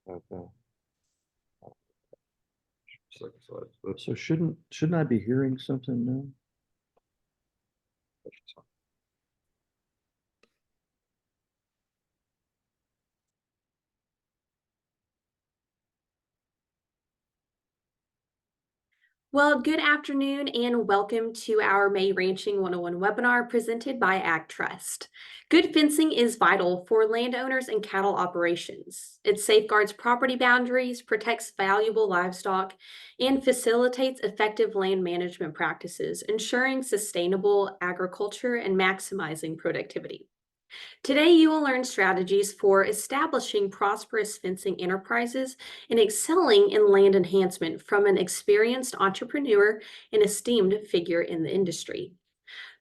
Okay. Second slide. So shouldn't I be hearing something now? Well, good afternoon and welcome to our May Ranching 101 webinar presented by AgTrust. Good fencing is vital for landowners and cattle operations. It safeguards property boundaries, protects valuable livestock, and facilitates effective land management practices, ensuring sustainable agriculture and maximizing productivity. Today, you will learn strategies for establishing prosperous fencing enterprises and excelling in land enhancement from an experienced entrepreneur and esteemed figure in the industry.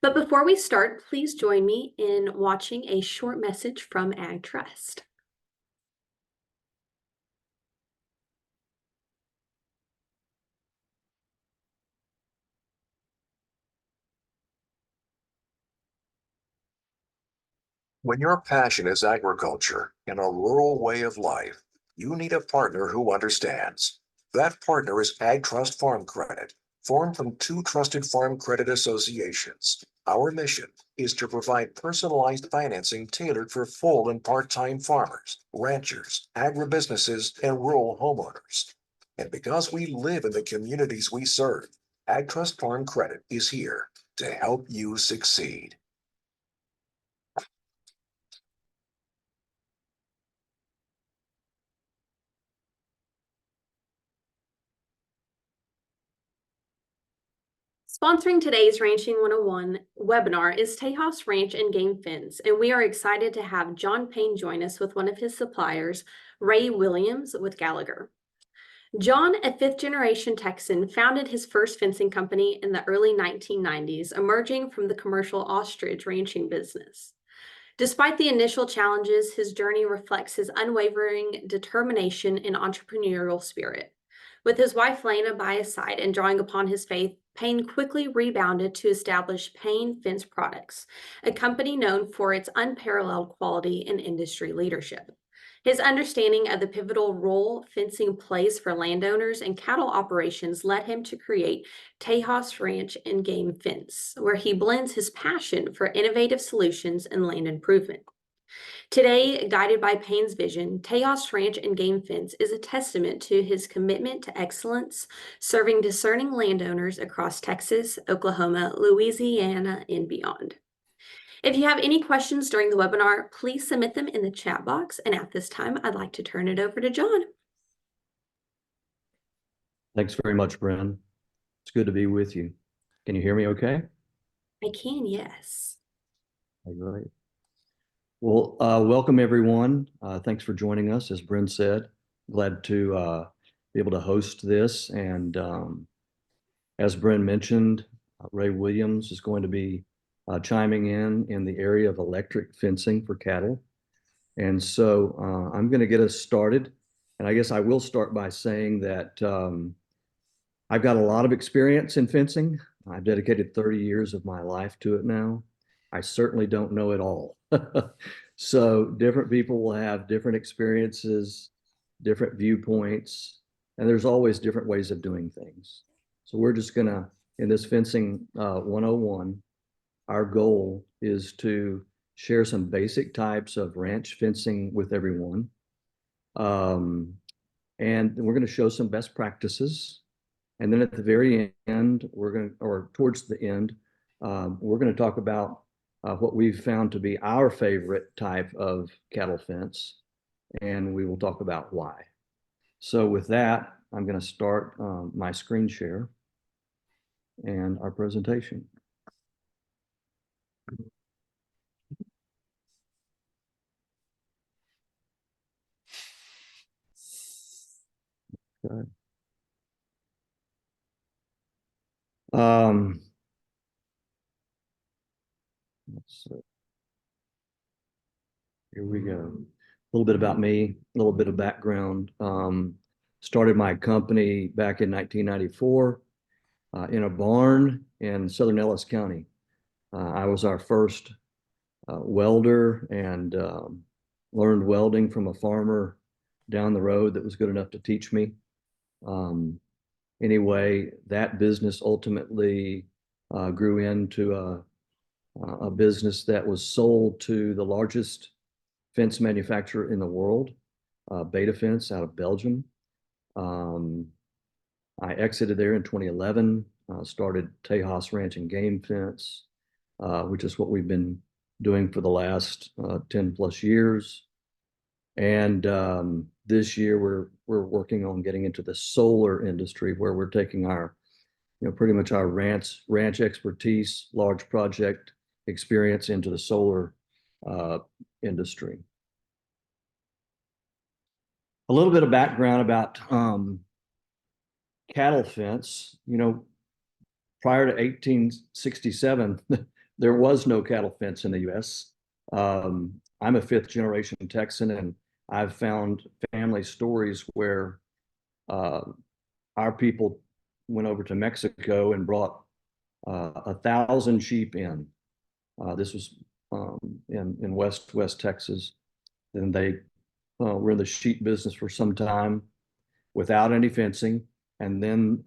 But before we start, please join me in watching a short message from AgTrust. When your passion is agriculture and a rural way of life, you need a partner who understands. That partner is AgTrust Farm Credit, formed from two trusted farm credit associations. Our mission is to provide personalized financing tailored for full and part-time farmers, ranchers, agribusinesses, and rural homeowners. And because we live in the communities we serve, AgTrust Farm Credit is here to help you succeed. Sponsoring today's Ranching 101 webinar is Tejas Ranch and Game Fence, and we are excited to have John Payne join us with one of his suppliers, Ray Williams with Gallagher. John, a fifth-generation Texan, founded his first fencing company in the early 1990s, emerging from the commercial ostrich ranching business. Despite the initial challenges, his journey reflects his unwavering determination and entrepreneurial spirit. With his wife Lena by his side and drawing upon his faith, Payne quickly rebounded to establish Payne Fence Products, a company known for its unparalleled quality and industry leadership. His understanding of the pivotal role fencing plays for landowners and cattle operations led him to create Tejas Ranch and Game Fence, where he blends his passion for innovative solutions and land improvement. Today, guided by Payne's vision, Tejas Ranch and Game Fence is a testament to his commitment to excellence, serving discerning landowners across Texas, Oklahoma, Louisiana, and beyond. If you have any questions during the webinar, please submit them in the chat box. And at this time, I'd like to turn it over to John. Thanks very much, Bren. It's good to be with you. Can you hear me okay? I can, yes. All right. Well, welcome everyone. Thanks for joining us. As Bren said, glad to be able to host this. And as Bren mentioned, Ray Williams is going to be chiming in the area of electric fencing for cattle. And so I'm going to get us started. And I guess I will start by saying that I've got a lot of experience in fencing. I've dedicated 30 years of my life to it now. I certainly don't know it all. So different people will have different experiences, different viewpoints, and there's always different ways of doing things. So we're just gonna, in this fencing 101, our goal is to share some basic types of ranch fencing with everyone. And we're gonna show some best practices. And then at the very end, towards the end, we're gonna talk about what we've found to be our favorite type of cattle fence, and we will talk about why. So with that, I'm going to start my screen share and our presentation. Okay. Let's see. Here we go. A little bit about me, a little bit of background. Started my company back in 1994 in a barn in Southern Ellis County. I was our first welder and learned welding from a farmer down the road that was good enough to teach me. Anyway, that business ultimately grew into a business that was sold to the largest fence manufacturer in the world, Beta Fence out of Belgium. I exited there in 2011, started Tejas Ranch and Game Fence, which is what we've been doing for the last 10 plus years. And this year we're working on getting into the solar industry, where we're taking our, pretty much our ranch expertise, large project experience into the solar industry. A little bit of background about cattle fence. Prior to 1867, there was no cattle fence in the U.S. I'm a fifth generation Texan, and I've found family stories where our people went over to Mexico and brought 1,000 sheep in. This was in West Texas. And they were in the sheep business for some time without any fencing, and then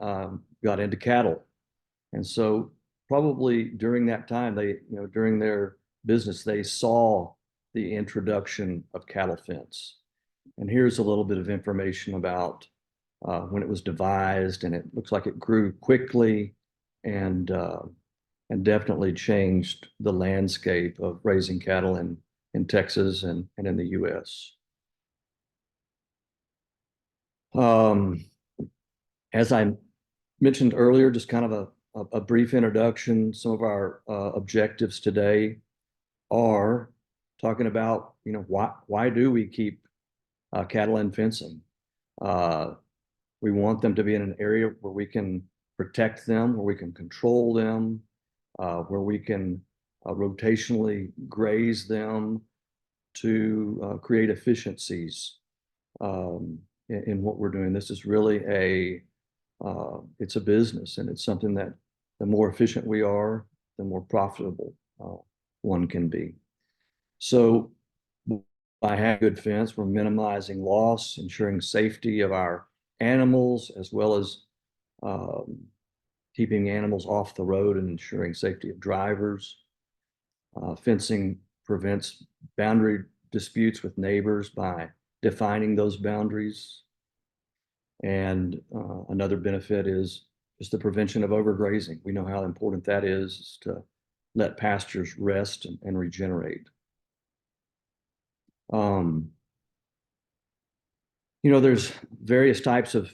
got into cattle. And so probably during that time, during their business, they saw the introduction of cattle fence. And here's a little bit of information about when it was devised, and it looks like it grew quickly and definitely changed the landscape of raising cattle in Texas and in the U.S. As I mentioned earlier, just kind of a brief introduction. Some of our objectives today are talking about, why do we keep cattle in fencing? We want them to be in an area where we can protect them, where we can control them, where we can rotationally graze them to create efficiencies in what we're doing. This is really it's a business, and it's something that the more efficient we are, the more profitable one can be. So by having good fence, we're minimizing loss, ensuring safety of our animals, as well as keeping animals off the road and ensuring safety of drivers. Fencing prevents boundary disputes with neighbors by defining those boundaries. And another benefit is just the prevention of overgrazing. We know how important that is to let pastures rest and regenerate. There's various types of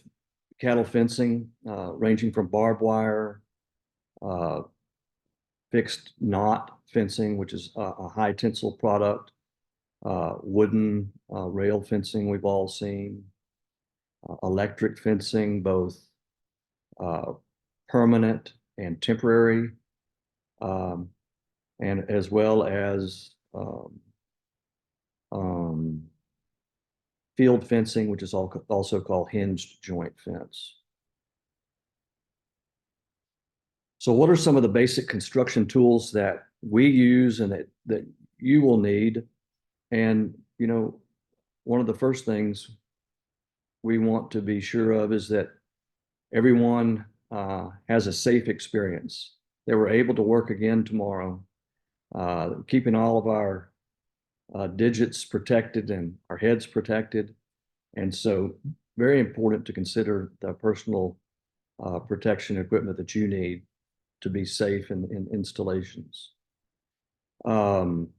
cattle fencing, ranging from barbed wire, fixed knot fencing, which is a high tensile product, wooden rail fencing we've all seen, electric fencing, both permanent and temporary, and as well as field fencing, which is also called hinged joint fence. So what are some of the basic construction tools that we use and that you will need? And, one of the first things we want to be sure of is that everyone has a safe experience, that we're able to work again tomorrow, keeping all of our digits protected and our heads protected. And so very important to consider the personal protection equipment that you need to be safe in installations. One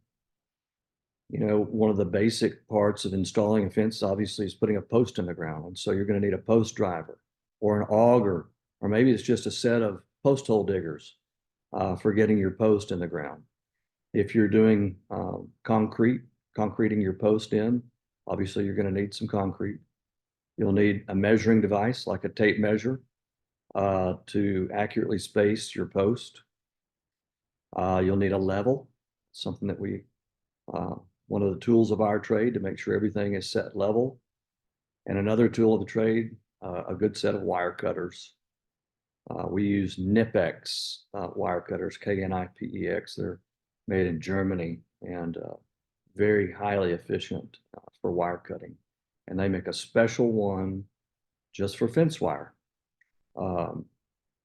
of the basic parts of installing a fence, obviously, is putting a post in the ground. And so you're going to need a post driver or an auger, or maybe it's just a set of post hole diggers for getting your post in the ground. If you're doing concreting your post in, obviously you're going to need some concrete. You'll need a measuring device like a tape measure to accurately space your post. You'll need a level, something that one of the tools of our trade to make sure everything is set level. And another tool of the trade, a good set of wire cutters. We use Knipex wire cutters, Knipex. They're made in Germany and very highly efficient for wire cutting. and they make a special one just for fence wire.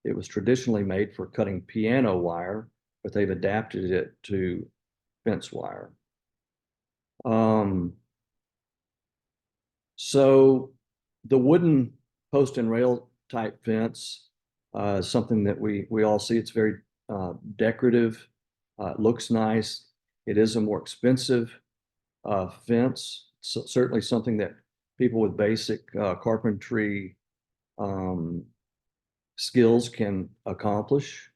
It was traditionally made for cutting piano wire, but they've adapted it to fence wire. So the wooden post and rail type fence is something that we all see. It's very decorative. It looks nice. It is a more expensive fence. So certainly something that people with basic carpentry skills can accomplish.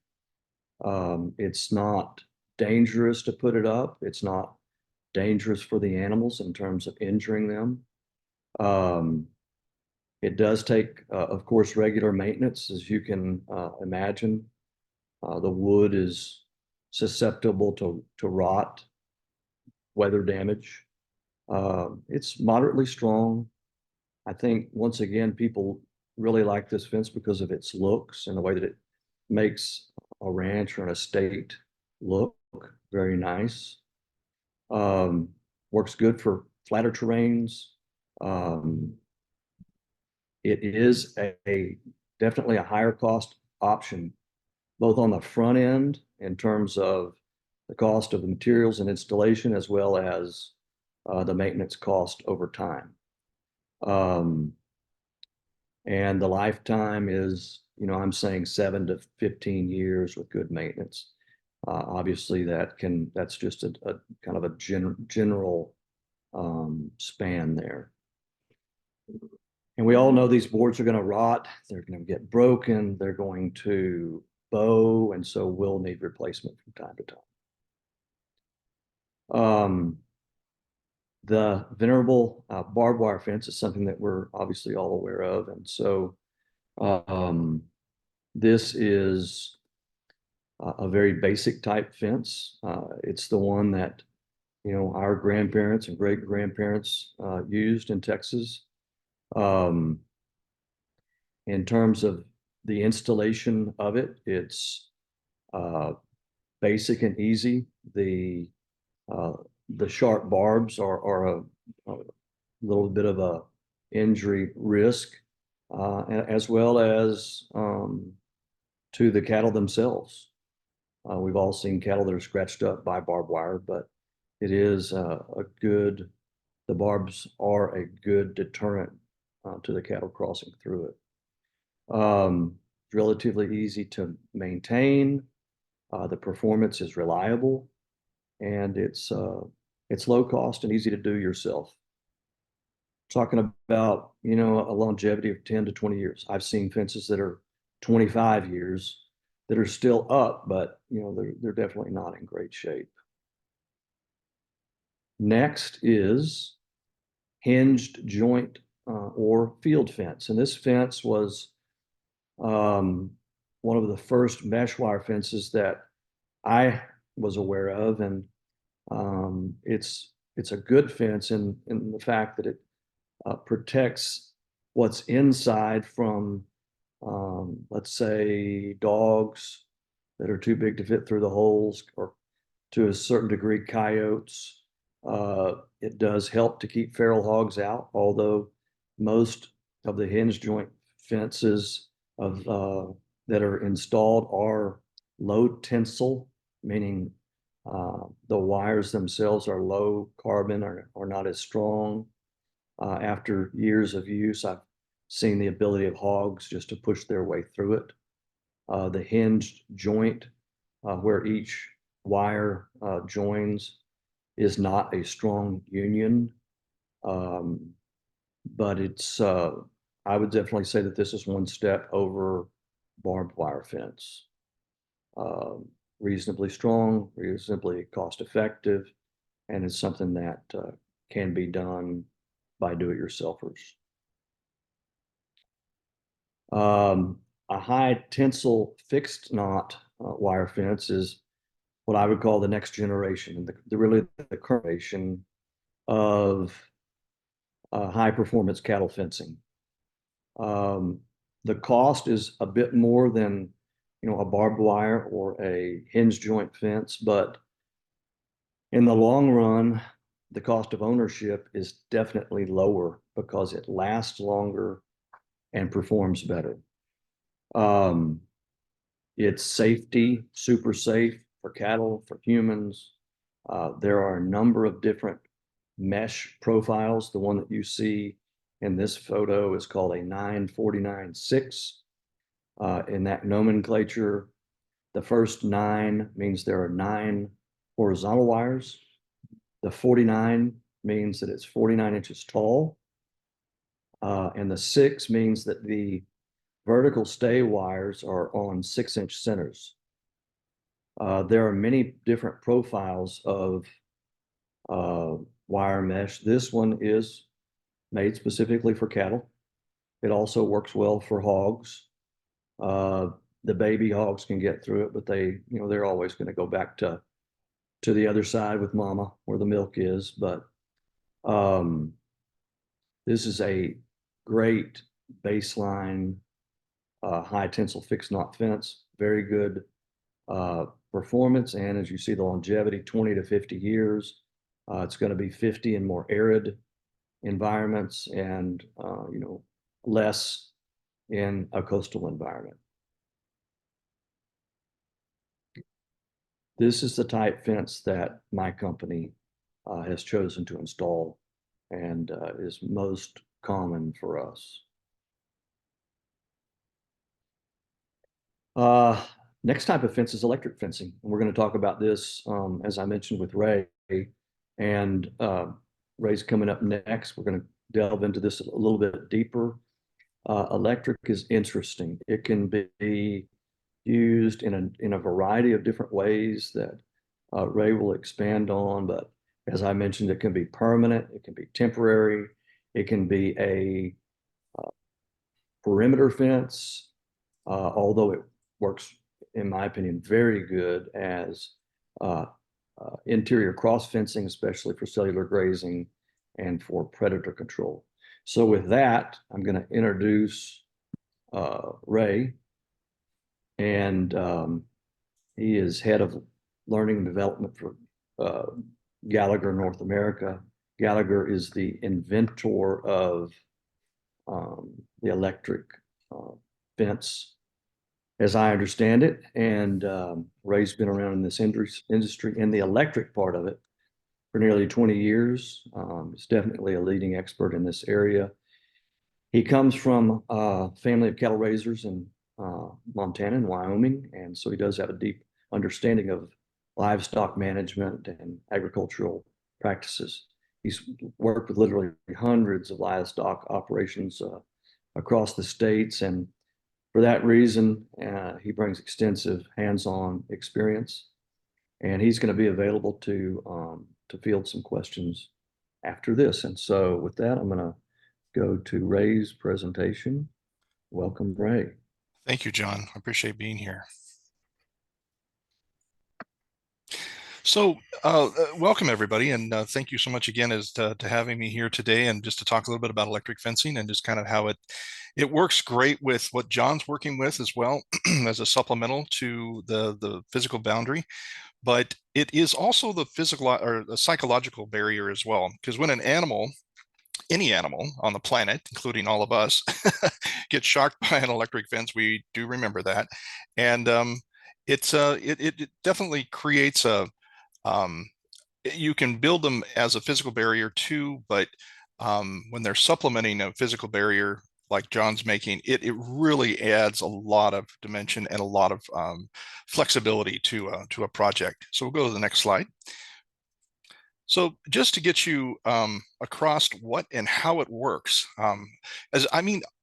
It's not dangerous to put it up. It's not dangerous for the animals in terms of injuring them. It does take, of course, regular maintenance, as you can imagine. The wood is susceptible to rot, weather damage. It's moderately strong. I think, once again, people really like this fence because of its looks and the way that it makes a ranch or an estate look very nice. Works good for flatter terrains. It is definitely a higher cost option, both on the front end in terms of the cost of the materials and installation, as well as the maintenance cost over time. And the lifetime is, I'm saying 7 to 15 years with good maintenance. Obviously, that's just a kind of a general span there. And we all know these boards are going to rot. They're going to get broken. They're going to bow, and so we'll need replacement from time to time. The venerable barbed wire fence is something that we're obviously all aware of. And so this is a very basic type fence. It's the one that, our grandparents and great grandparents used in Texas. In terms of the installation of it, it's basic and easy. The sharp barbs are a little bit of a injury risk, as well as to the cattle themselves. We've all seen cattle that are scratched up by barbed wire, but it is the barbs are a good deterrent to the cattle crossing through it. Relatively easy to maintain. The performance is reliable, and it's low cost and easy to do yourself. Talking about, a longevity of 10 to 20 years. I've seen fences that are 25 years that are still up, but they're definitely not in great shape. Next is hinged joint or field fence. And this fence was one of the first mesh wire fences that I was aware of. And it's a good fence in the fact that it protects what's inside from, let's say, dogs that are too big to fit through the holes, or to a certain degree, coyotes. It does help to keep feral hogs out, although most of the hinge joint fences that are installed are low tensile, meaning the wires themselves are low carbon or not as strong. After years of use, I've seen the ability of hogs just to push their way through it. The hinged joint, where each wire joins, is not a strong union, but it's I would definitely say that this is one step over barbed wire fence. Reasonably strong, reasonably cost effective, and it's something that can be done by do-it-yourselfers. A high tensile fixed knot wire fence is what I would call the next generation, really the current generation of high performance cattle fencing. The cost is a bit more than a barbed wire or a hinge joint fence, but in the long run, the cost of ownership is definitely lower because it lasts longer and performs better. It's safety, super safe for cattle, for humans. There are a number of different mesh profiles. The one that you see in this photo is called a 949-6. In that nomenclature, the first 9 means there are 9 horizontal wires. The 49 means that it's 49 inches tall. And the 6 means that the vertical stay wires are on 6-inch centers. There are many different profiles of wire mesh. This one is made specifically for cattle. It also works well for hogs. The baby hogs can get through it, but they're always going to go back to the other side with mama where the milk is. But this is a great baseline high tensile fixed knot fence, very good performance. And as you see, the longevity, 20 to 50 years. It's going to be 50 in more arid environments and, less in a coastal environment. This is the type fence that my company has chosen to install and is most common for us. Next type of fence is electric fencing. And we're going to talk about this, as I mentioned, with Ray. And Ray's coming up next. We're going to delve into this a little bit deeper. Electric is interesting. It can be used in a variety of different ways that Ray will expand on. But as I mentioned, it can be permanent. It can be temporary. It can be a perimeter fence, although it works, in my opinion, very good as interior cross fencing, especially for cellular grazing and for predator control. So with that, I'm going to introduce Ray, and he is head of learning and development for Gallagher North America. Gallagher is the inventor of the electric fence, as I understand it. And Ray's been around in this industry, in the electric part of it, for nearly 20 years. He's definitely a leading expert in this area. He comes from a family of cattle raisers in Montana and Wyoming, and so he does have a deep understanding of livestock management and agricultural practices. He's worked with literally hundreds of livestock operations across the states, and for that reason, he brings extensive hands-on experience, and he's going to be available to field some questions after this. And so with that, I'm going to go to Ray's presentation. Welcome, Ray. Thank you, John. I appreciate being here. So welcome, everybody, and thank you so much again to having me here today, and just to talk a little bit about electric fencing and just kind of how it works great with what John's working with as well as a supplemental to the physical boundary. But it is also the physical or the psychological barrier as well, because when an animal, any animal on the planet, including all of us, gets shocked by an electric fence, we do remember that, and it definitely creates a you can build them as a physical barrier too, but when they're supplementing a physical barrier like John's making, it really adds a lot of dimension and a lot of flexibility to a project. So we'll go to the next slide. So just to get you across what and how it works, a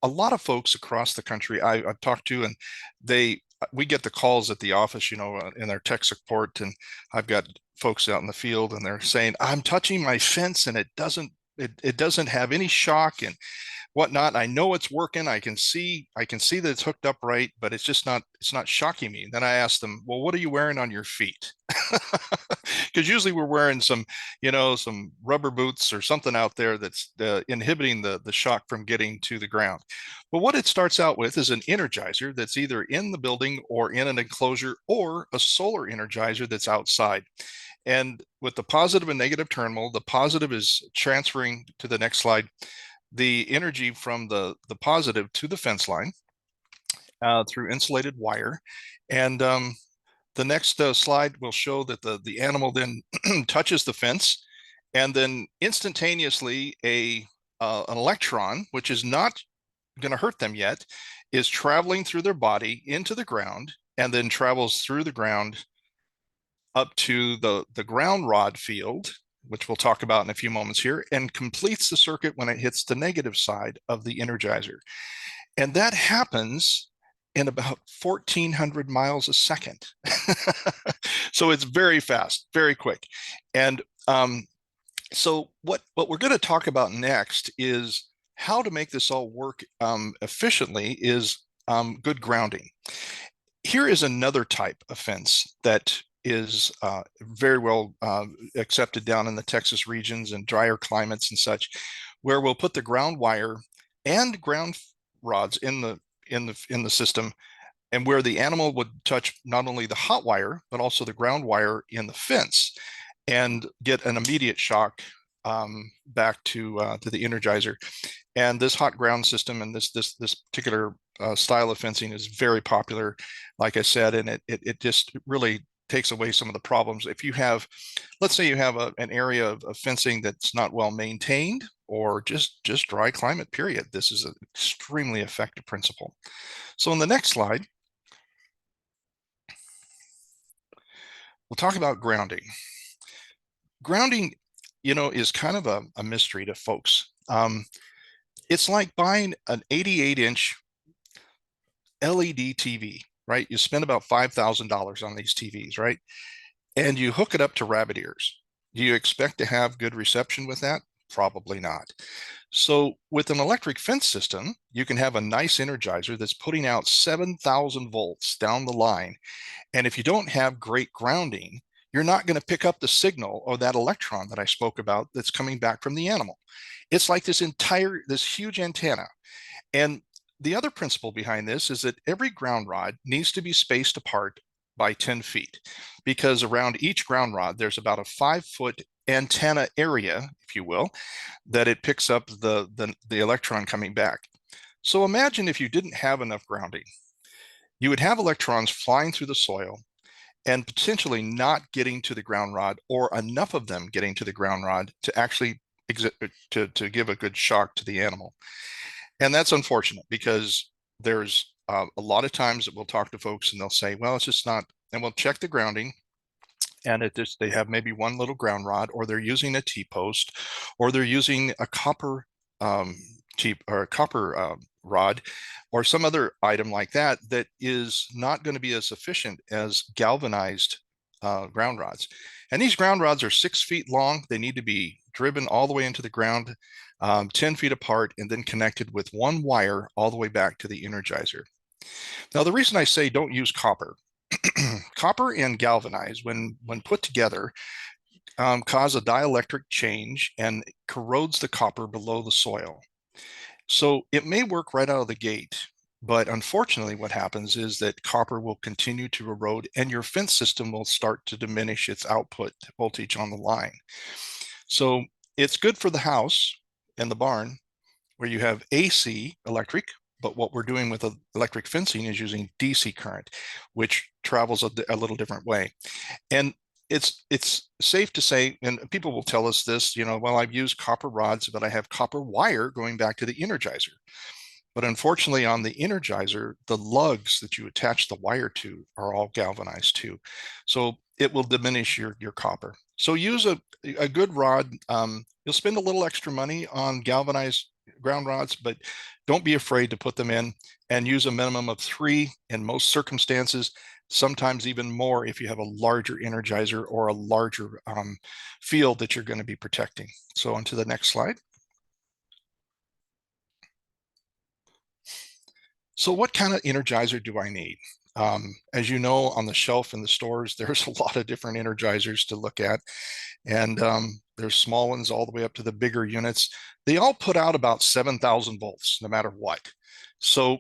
lot of folks across the country I've talked to, and we get the calls at the office, in their tech support, and I've got folks out in the field, and they're saying, I'm touching my fence and it doesn't have any shock and whatnot. I know it's working. I can see that it's hooked up right, but it's not shocking me. And then I ask them, well, what are you wearing on your feet? Because usually we're wearing some rubber boots or something out there that's inhibiting the shock from getting to the ground. But what it starts out with is an energizer that's either in the building or in an enclosure, or a solar energizer that's outside. And with the positive and negative terminal, the positive is transferring to the next slide, the energy from the positive to the fence line through insulated wire. And the next slide will show that the animal then touches the fence, and then instantaneously an electron, which is not going to hurt them yet, is traveling through their body into the ground, and then travels through the ground up to the ground rod field, which we'll talk about in a few moments here, and completes the circuit when it hits the negative side of the energizer. And that happens in about 1,400 miles a second. So it's very fast, very quick. And so what we're going to talk about next is how to make this all work efficiently is good grounding. Here is another type of fence that is very well accepted down in the Texas regions and drier climates and such, where we'll put the ground wire and ground rods in the system, and where the animal would touch not only the hot wire but also the ground wire in the fence and get an immediate shock back to the energizer. And this hot ground system and this particular style of fencing is very popular, like I said, and it just really takes away some of the problems. If you have, let's say you have an area of fencing that's not well maintained, or just dry climate period, this is an extremely effective principle. So in the next slide, we'll talk about grounding. Grounding, is kind of a mystery to folks. It's like buying an 88-inch LED TV, right? You spend about $5,000 on these TVs, right? And you hook it up to rabbit ears. Do you expect to have good reception with that? Probably not. So with an electric fence system, you can have a nice energizer that's putting out 7,000 volts down the line. And if you don't have great grounding, you're not going to pick up the signal or that electron that I spoke about that's coming back from the animal. It's like this huge antenna. And the other principle behind this is that every ground rod needs to be spaced apart by 10 feet, because around each ground rod, there's about a 5-foot antenna area, if you will, that it picks up the electron coming back. So imagine if you didn't have enough grounding. You would have electrons flying through the soil and potentially not getting to the ground rod, or enough of them getting to the ground rod to actually to give a good shock to the animal. And that's unfortunate, because there's a lot of times that we'll talk to folks and they'll say, well, it's just not, and we'll check the grounding, and they have maybe one little ground rod, or they're using a T-post, or they're using a copper rod, or some other item like that is not going to be as efficient as galvanized ground rods. And these ground rods are 6 feet long. They need to be driven all the way into the ground, 10 feet apart, and then connected with one wire all the way back to the energizer. Now, the reason I say don't use copper, copper and galvanized, when put together, cause a dielectric change and corrodes the copper below the soil. So it may work right out of the gate, but unfortunately what happens is that copper will continue to erode, and your fence system will start to diminish its output voltage on the line. So it's good for the house and the barn where you have AC electric, but what we're doing with electric fencing is using DC current, which travels a little different way. And it's safe to say, and people will tell us this, well, I've used copper rods, but I have copper wire going back to the energizer. But unfortunately, on the energizer, the lugs that you attach the wire to are all galvanized too. So it will diminish your copper. So use a good rod. You'll spend a little extra money on galvanized ground rods, but don't be afraid to put them in, and use a minimum of 3 in most circumstances, sometimes even more if you have a larger energizer or a larger field that you're going to be protecting. So on to the next slide. So what kind of energizer do I need? As you know, on the shelf in the stores, there's a lot of different energizers to look at. And there's small ones all the way up to the bigger units. They all put out about 7,000 volts, no matter what. So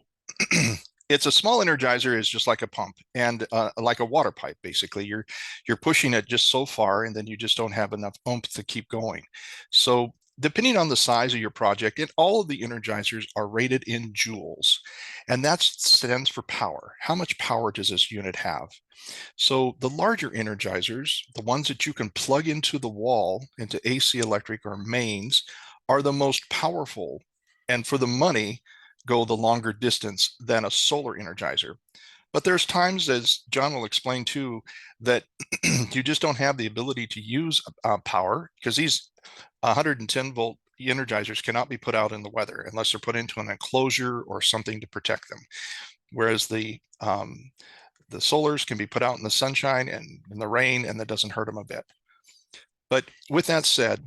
it's a small energizer is just like a pump and like a water pipe. Basically, you're pushing it just so far, and then you just don't have enough oomph to keep going. So depending on the size of your project, and all of the energizers are rated in joules, and that stands for power. How much power does this unit have? So the larger energizers, the ones that you can plug into the wall, into AC electric or mains, are the most powerful, and for the money, go the longer distance than a solar energizer. But there's times, as John will explain too, that you just don't have the ability to use power, because these 110 volt energizers cannot be put out in the weather unless they're put into an enclosure or something to protect them. Whereas the solars can be put out in the sunshine and in the rain, and that doesn't hurt them a bit. But with that said,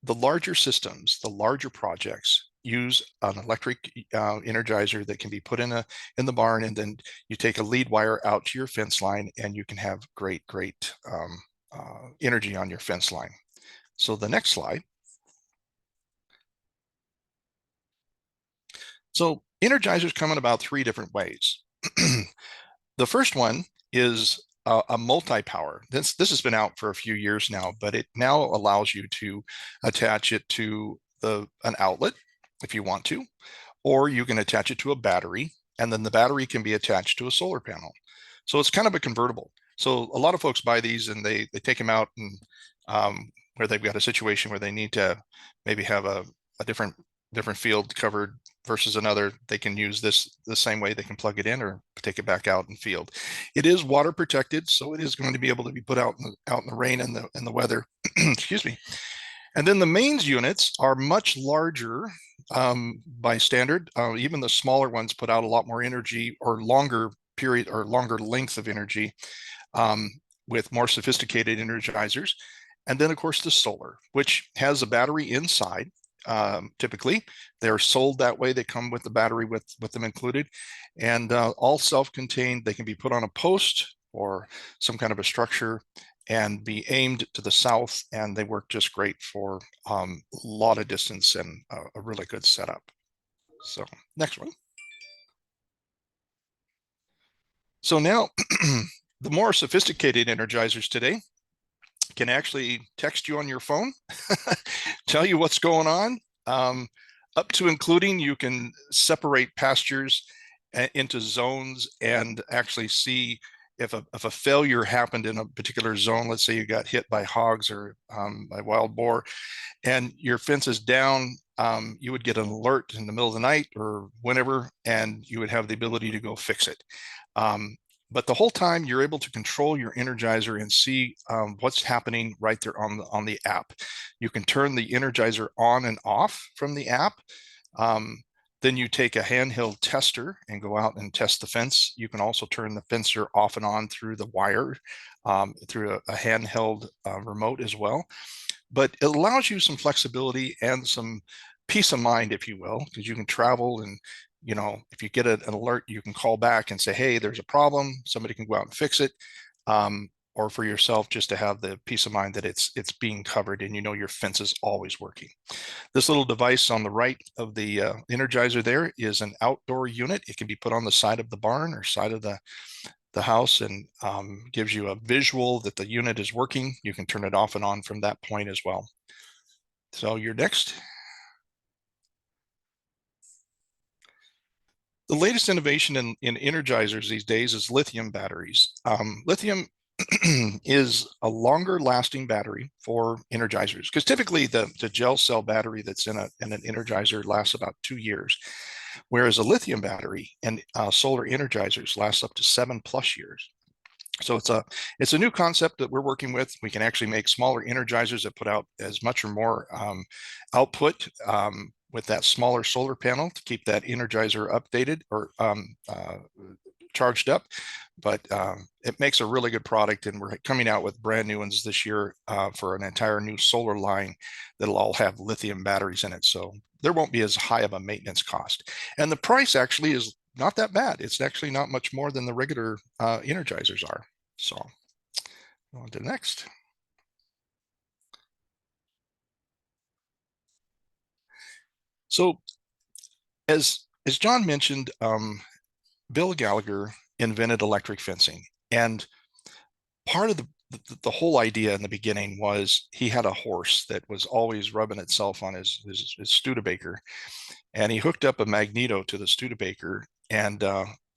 the larger systems, the larger projects use an electric energizer that can be put in the barn, and then you take a lead wire out to your fence line, and you can have great energy on your fence line. So the next slide. So energizers come in about 3 different ways. The first one is a multi-power. This has been out for a few years now, but it now allows you to attach it to an outlet if you want to, or you can attach it to a battery, and then the battery can be attached to a solar panel. So it's kind of a convertible. So a lot of folks buy these and they take them out, and where they've got a situation where they need to maybe have a different field covered versus another, they can use this the same way. They can plug it in or take it back out in field. It is water protected, so it is going to be able to be put out in the rain and the weather. Excuse me. And then the mains units are much larger by standard. Even the smaller ones put out a lot more energy, or longer period, or longer length of energy, with more sophisticated energizers. And then of course the solar, which has a battery inside. Typically they're sold that way. They come with the battery with them included, and all self-contained. They can be put on a post or some kind of a structure and be aimed to the south, and they work just great for a lot of distance and a really good setup. So next one. So now the more sophisticated energizers today can actually text you on your phone, tell you what's going on, up to including you can separate pastures into zones and actually see if a failure happened in a particular zone. Let's say you got hit by hogs or by wild boar, and your fence is down. You would get an alert in the middle of the night or whenever, and you would have the ability to go fix it. But the whole time you're able to control your Energizer and see what's happening right there on the app. You can turn the Energizer on and off from the app. Then you take a handheld tester and go out and test the fence. You can also turn the fencer off and on through the wire, through a handheld remote as well. But it allows you some flexibility and some peace of mind, if you will, because you can travel, and if you get an alert, you can call back and say, hey, there's a problem. Somebody can go out and fix it. Or for yourself, just to have the peace of mind that it's being covered and your fence is always working. This little device on the right of the Energizer there is an outdoor unit. It can be put on the side of the barn or side of the house, and gives you a visual that the unit is working. You can turn it off and on from that point as well. So you're next. The latest innovation in energizers these days is lithium batteries. Lithium is a longer lasting battery for energizers, because typically the gel cell battery that's in an energizer lasts about 2 years, whereas a lithium battery and solar energizers last up to 7+ years. So it's a new concept that we're working with. We can actually make smaller energizers that put out as much or more output with that smaller solar panel to keep that energizer updated or charged up. But it makes a really good product, and we're coming out with brand new ones this year for an entire new solar line that'll all have lithium batteries in it. So there won't be as high of a maintenance cost. And the price actually is not that bad. It's actually not much more than the regular energizers are. So on to the next. So as John mentioned, Bill Gallagher invented electric fencing. And part of the whole idea in the beginning was he had a horse that was always rubbing itself on his Studebaker, and he hooked up a magneto to the Studebaker, and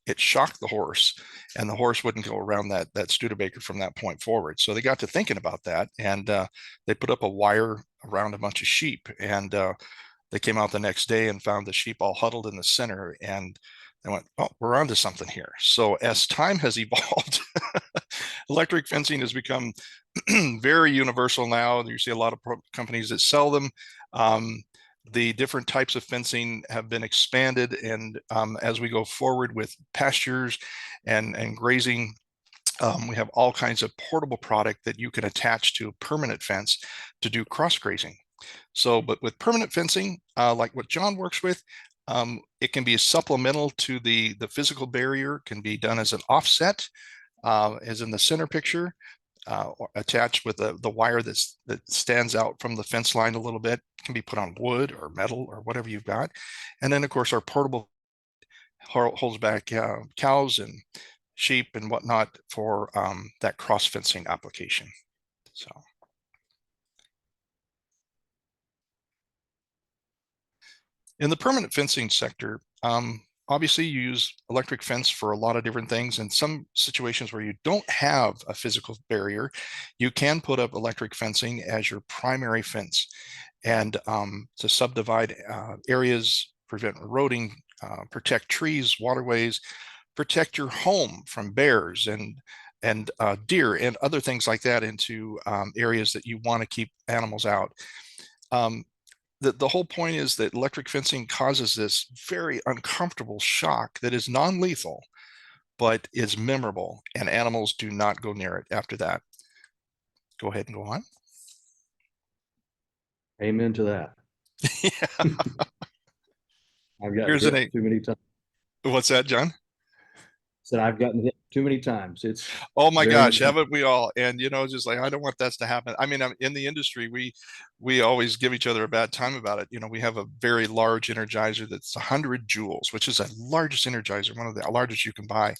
it shocked the horse, and the horse wouldn't go around that Studebaker from that point forward. So they got to thinking about that, and they put up a wire around a bunch of sheep, and they came out the next day and found the sheep all huddled in the center, and they went, oh, we're onto something here. So as time has evolved, electric fencing has become very universal now. You see a lot of companies that sell them. The different types of fencing have been expanded, and as we go forward with pastures and grazing, we have all kinds of portable product that you can attach to a permanent fence to do cross grazing. So, but with permanent fencing, like what John works with, it can be supplemental to the physical barrier, can be done as an offset, as in the center picture, attached with the wire that stands out from the fence line a little bit. It can be put on wood or metal or whatever you've got. And then of course our portable holds back cows and sheep and whatnot for that cross fencing application. So. In the permanent fencing sector, obviously you use electric fence for a lot of different things. In some situations where you don't have a physical barrier, you can put up electric fencing as your primary fence, and to subdivide areas, prevent eroding, protect trees, waterways, protect your home from bears and deer and other things like that into areas that you want to keep animals out. The whole point is that electric fencing causes this very uncomfortable shock that is non-lethal, but is memorable, and animals do not go near it after that. Go ahead and go on. Amen to that. Yeah. I've gotten Here's hit too many times. What's that, John? Said I've gotten hit too many times. It's Oh my very gosh, much- haven't we all? And just like, I don't want that to happen. I mean, in the industry, we always give each other a bad time about it. We have a very large Energizer that's 100 joules, which is the largest Energizer, one of the largest you can buy.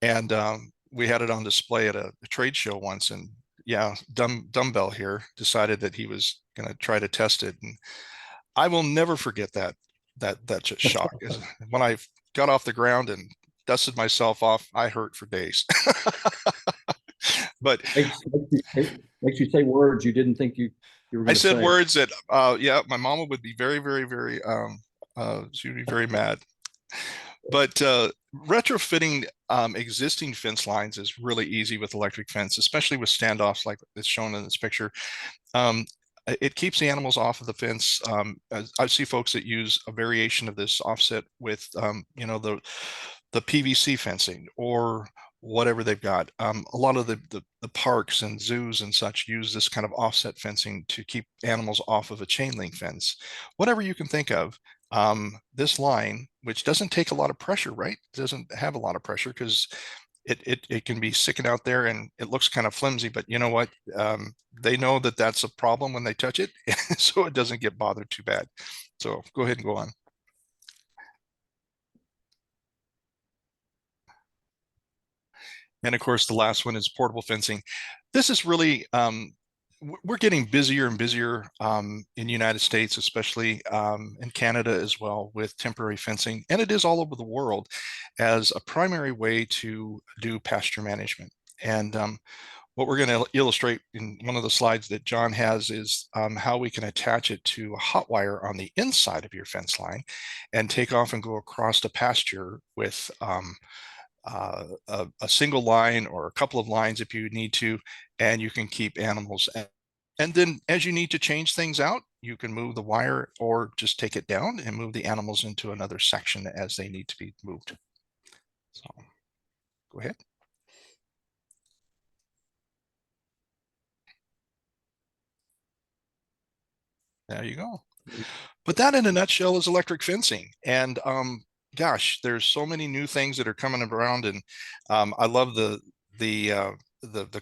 And we had it on display at a trade show once, and yeah, Dumbbell here decided that he was going to try to test it, and I will never forget that shock. When I got off the ground and dusted myself off, I hurt for days. But makes you say words you didn't think you were going I to said say. words that yeah, my mama would be very, very, very she would be very mad. But retrofitting existing fence lines is really easy with electric fence, especially with standoffs like it's shown in this picture. It keeps the animals off of the fence. I see folks that use a variation of this offset with the PVC fencing or whatever they've got. A lot of the parks and zoos and such use this kind of offset fencing to keep animals off of a chain link fence. Whatever you can think of. This line, which doesn't take a lot of pressure, right? It doesn't have a lot of pressure because it can be sticking out there and it looks kind of flimsy, but you know what? They know that that's a problem when they touch it, so it doesn't get bothered too bad. So go ahead and go on. And of course, the last one is portable fencing. This is really, we're getting busier and busier in the United States, especially in Canada as well, with temporary fencing. And it is all over the world as a primary way to do pasture management. And what we're going to illustrate in one of the slides that John has is how we can attach it to a hot wire on the inside of your fence line and take off and go across the pasture with a single line or a couple of lines if you need to, and you can keep animals. And then as you need to change things out, you can move the wire or just take it down and move the animals into another section as they need to be moved. So go ahead. There you go. But that in a nutshell is electric fencing. And gosh, there's so many new things that are coming around, and I love the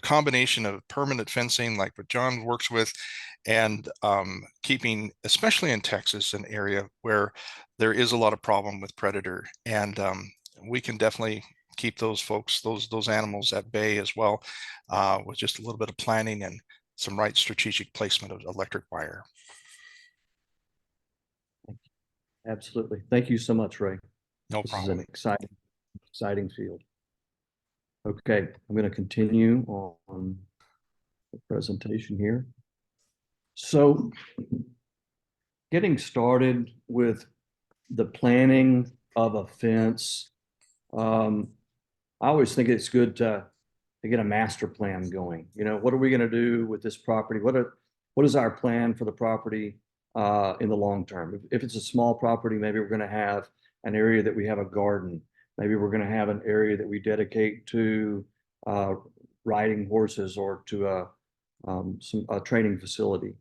combination of permanent fencing, like what John works with, and keeping, especially in Texas, an area where there is a lot of problem with predator. And we can definitely keep those folks, those animals at bay as well, with just a little bit of planning and some right strategic placement of electric wire. Absolutely. Thank you so much, Ray. No This is an problem. exciting field. Okay, I'm going to continue on the presentation here. So getting started with the planning of a fence, I always think it's good to get a master plan going. You know, what are we going to do with this property? What is our plan for the property in the long term? If it's a small property, maybe we're going to have an area that we have a garden. Maybe we're going to have an area that we dedicate to riding horses or to a training facility.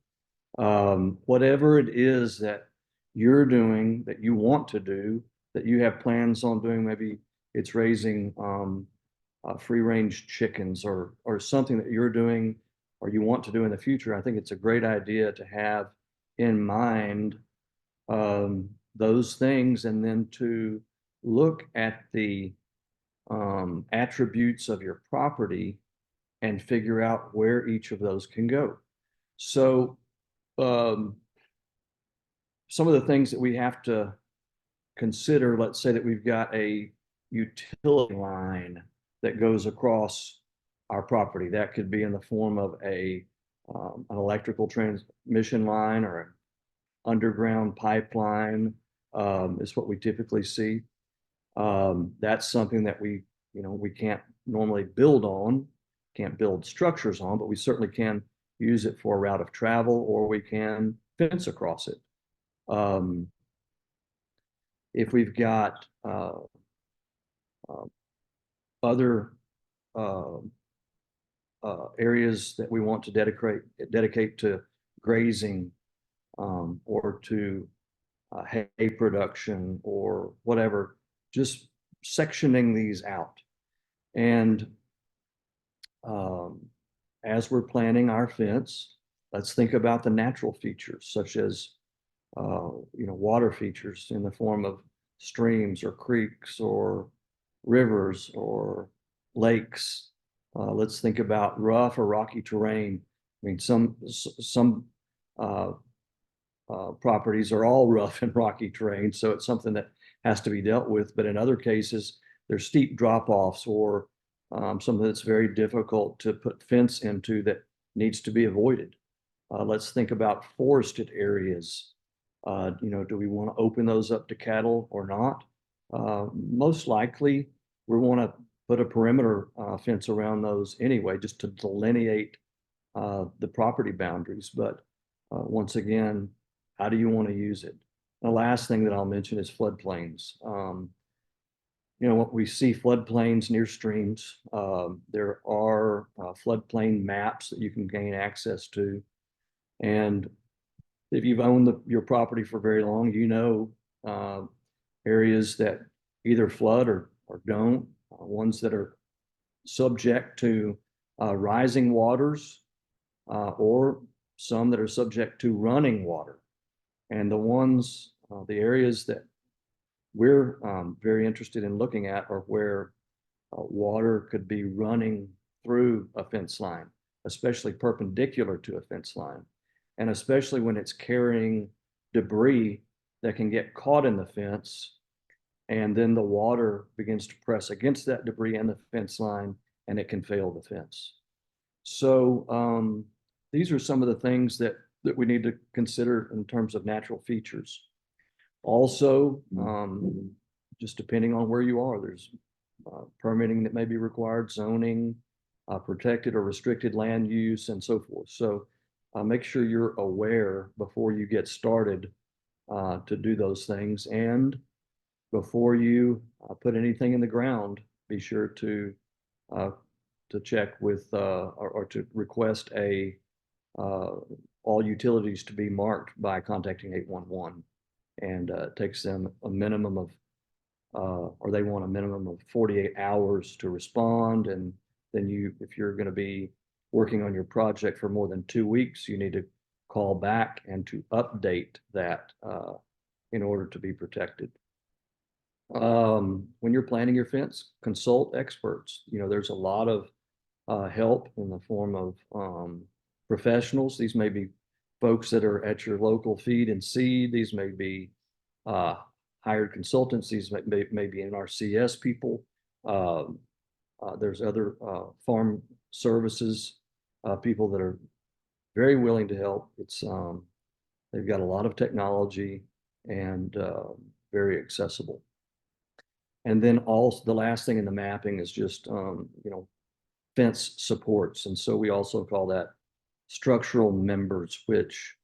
Whatever it is that you're doing, that you want to do, that you have plans on doing, maybe it's raising free range chickens or something that you're doing or you want to do in the future. I think it's a great idea to have in mind those things, and then to look at the attributes of your property and figure out where each of those can go. So some of the things that we have to consider, let's say that we've got a utility line that goes across our property. That could be in the form of an electrical transmission line or an underground pipeline, is what we typically see. That's something that we can't normally build on, can't build structures on, but we certainly can use it for a route of travel, or we can fence across it. If we've got other areas that we want to dedicate to grazing, or to hay production or whatever, just sectioning these out. And as we're planning our fence, let's think about the natural features, such as water features in the form of streams or creeks or rivers or lakes. Let's think about rough or rocky terrain. I mean, some properties are all rough and rocky terrain, so it's something that has to be dealt with. But in other cases, there's steep drop-offs or something that's very difficult to put fence into that needs to be avoided. Let's think about forested areas. Do we want to open those up to cattle or not? Most likely, we want to put a perimeter fence around those anyway, just to delineate the property boundaries. But once again, how do you want to use it? The last thing that I'll mention is floodplains. What we see floodplains near streams. There are floodplain maps that you can gain access to. And if you've owned your property for very long, areas that either flood or don't, ones that are subject to rising waters, or some that are subject to running water. And the areas that we're very interested in looking at are where water could be running through a fence line, especially perpendicular to a fence line, and especially when it's carrying debris that can get caught in the fence, and then the water begins to press against that debris and the fence line, and it can fail the fence. So these are some of the things that we need to consider in terms of natural features. Also, just depending on where you are, there's permitting that may be required, zoning, protected or restricted land use, and so forth. So make sure you're aware before you get started to do those things. And before you put anything in the ground, be sure to check with or to request all utilities to be marked by contacting 811. And it takes them a minimum of, or they want a minimum of 48 hours to respond. And then if you're going to be working on your project for more than 2 weeks, you need to call back and to update that in order to be protected. When you're planning your fence, consult experts. You know, there's a lot of help in the form of professionals. These may be folks that are at your local feed and seed. These may be hired consultants. These may be NRCS people. There's other farm services people that are very willing to help. It's they've got a lot of technology and very accessible. And then also the last thing in the mapping is just you know, fence supports. And so we also call that structural members, which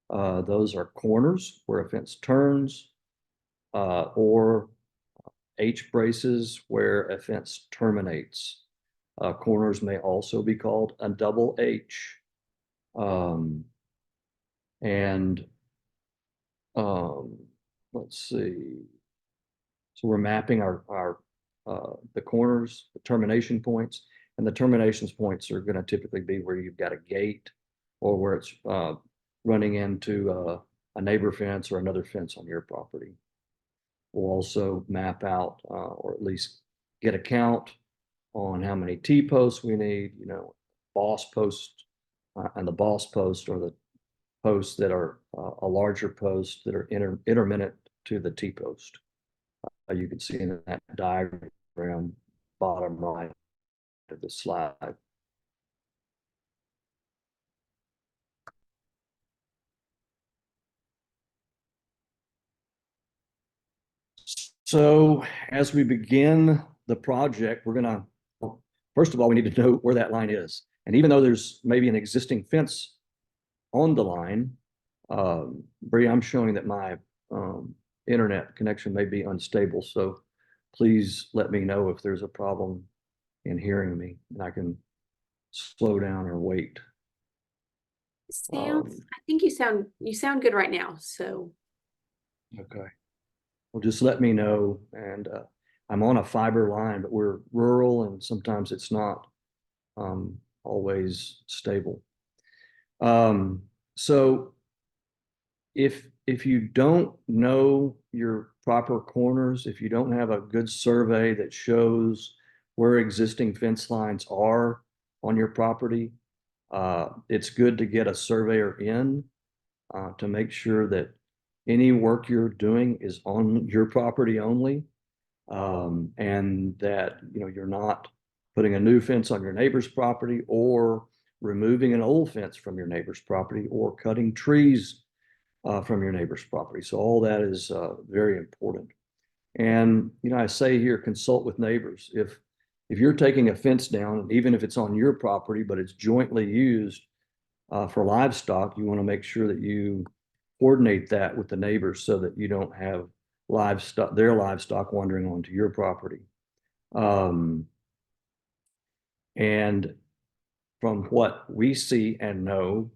those are corners where a fence turns, or H braces where a fence terminates. Corners may also be called a double H. And let's see. So we're mapping our the corners, the termination points, and the terminations points are going to typically be where you've got a gate or where it's running into a neighbor fence or another fence on your property. We'll also map out or at least get a count on how many T-posts we need, you know, boss posts, and the boss posts are the posts that are a larger post that are intermittent to the T-post. You can see in that diagram, bottom right of the slide. So as we begin the project, we're gonna, first of all, we need to know where that line is. And even though there's maybe an existing fence on the line, Bree, I'm showing that my internet connection may be unstable. So please let me know if there's a problem in hearing me and I can slow down or wait. Sam, I think you sound good right now. So Okay. Well, just let me know. And I'm on a fiber line, but we're rural and sometimes it's not always stable. So if you don't know your proper corners, if you don't have a good survey that shows where existing fence lines are on your property, it's good to get a surveyor in to make sure that any work you're doing is on your property only, and that, you know, you're not putting a new fence on your neighbor's property or removing an old fence from your neighbor's property or cutting trees from your neighbor's property. So all that is very important. And, you know, I say here, consult with neighbors. If you're taking a fence down, even if it's on your property, but it's jointly used for livestock, you want to make sure that you coordinate that with the neighbors so that you don't have their livestock wandering onto your property. And from what we see and know,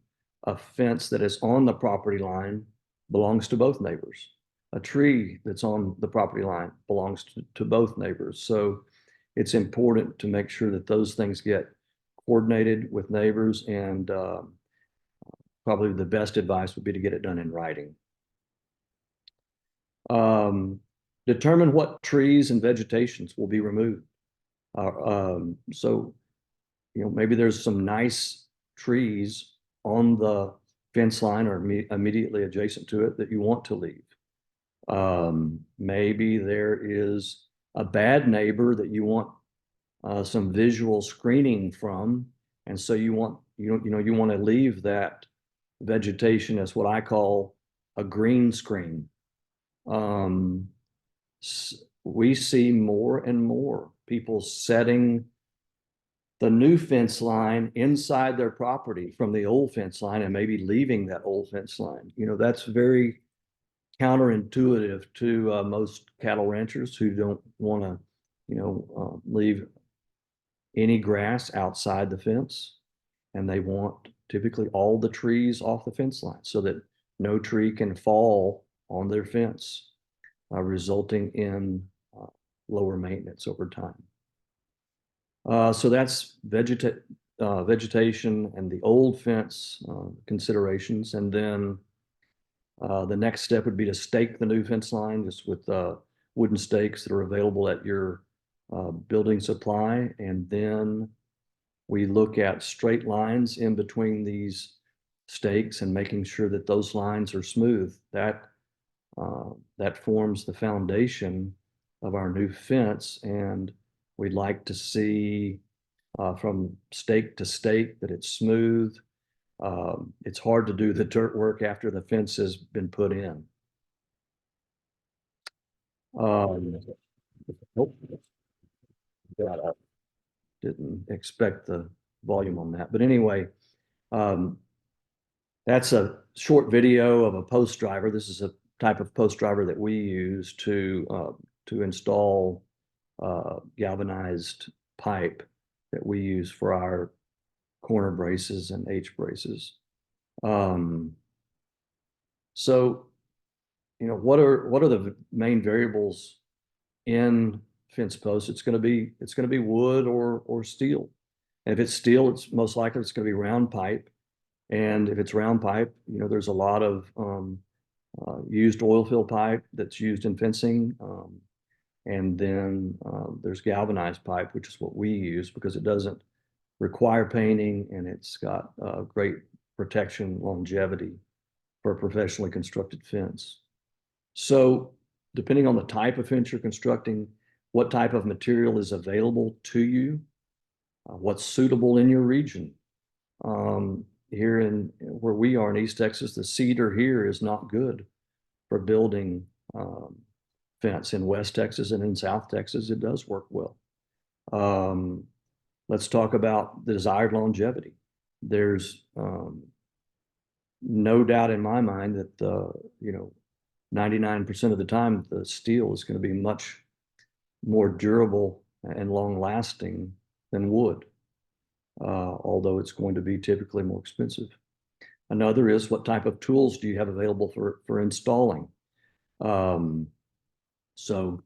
a fence that is on the property line belongs to both neighbors. A tree that's on the property line belongs to both neighbors. So it's important to make sure that those things get coordinated with neighbors, and probably the best advice would be to get it done in writing. Determine what trees and vegetations will be removed. So, you know, maybe there's some nice trees on the fence line or immediately adjacent to it that you want to leave. Maybe there is a bad neighbor that you want some visual screening from, and so you want to leave that vegetation as what I call a green screen. We see more and more people setting the new fence line inside their property from the old fence line and maybe leaving that old fence line. You know, that's very counterintuitive to most cattle ranchers who don't want to, you know, leave any grass outside the fence, and they want typically all the trees off the fence line so that no tree can fall on their fence, resulting in lower maintenance over time. So that's vegetation and the old fence considerations. And then the next step would be to stake the new fence line just with wooden stakes that are available at your building supply. And then we look at straight lines in between these stakes and making sure that those lines are smooth. That forms the foundation of our new fence. And we'd like to see from stake to stake that it's smooth. It's hard to do the dirt work after the fence has been put in. Nope. Didn't expect the volume on that, but anyway, that's a short video of a post driver. This is a type of post driver that we use to install galvanized pipe that we use for our corner braces and H braces. So, you know, what are the main variables in fence posts? It's going to be wood or steel. And if it's steel, it's most likely it's going to be round pipe. And if it's round pipe, you know, there's a lot of used oil fill pipe that's used in fencing. And then there's galvanized pipe, which is what we use because it doesn't require painting and it's got great protection, longevity for a professionally constructed fence. So depending on the type of fence you're constructing, what type of material is available to you, what's suitable in your region. Here in where we are in East Texas, the cedar here is not good for building fence. In West Texas and in South Texas, it does work well. Let's talk about the desired longevity. There's no doubt in my mind that you know, 99% of the time the steel is going to be much more durable and long lasting than wood, although it's going to be typically more expensive. Another is what type of tools do you have available for installing? So,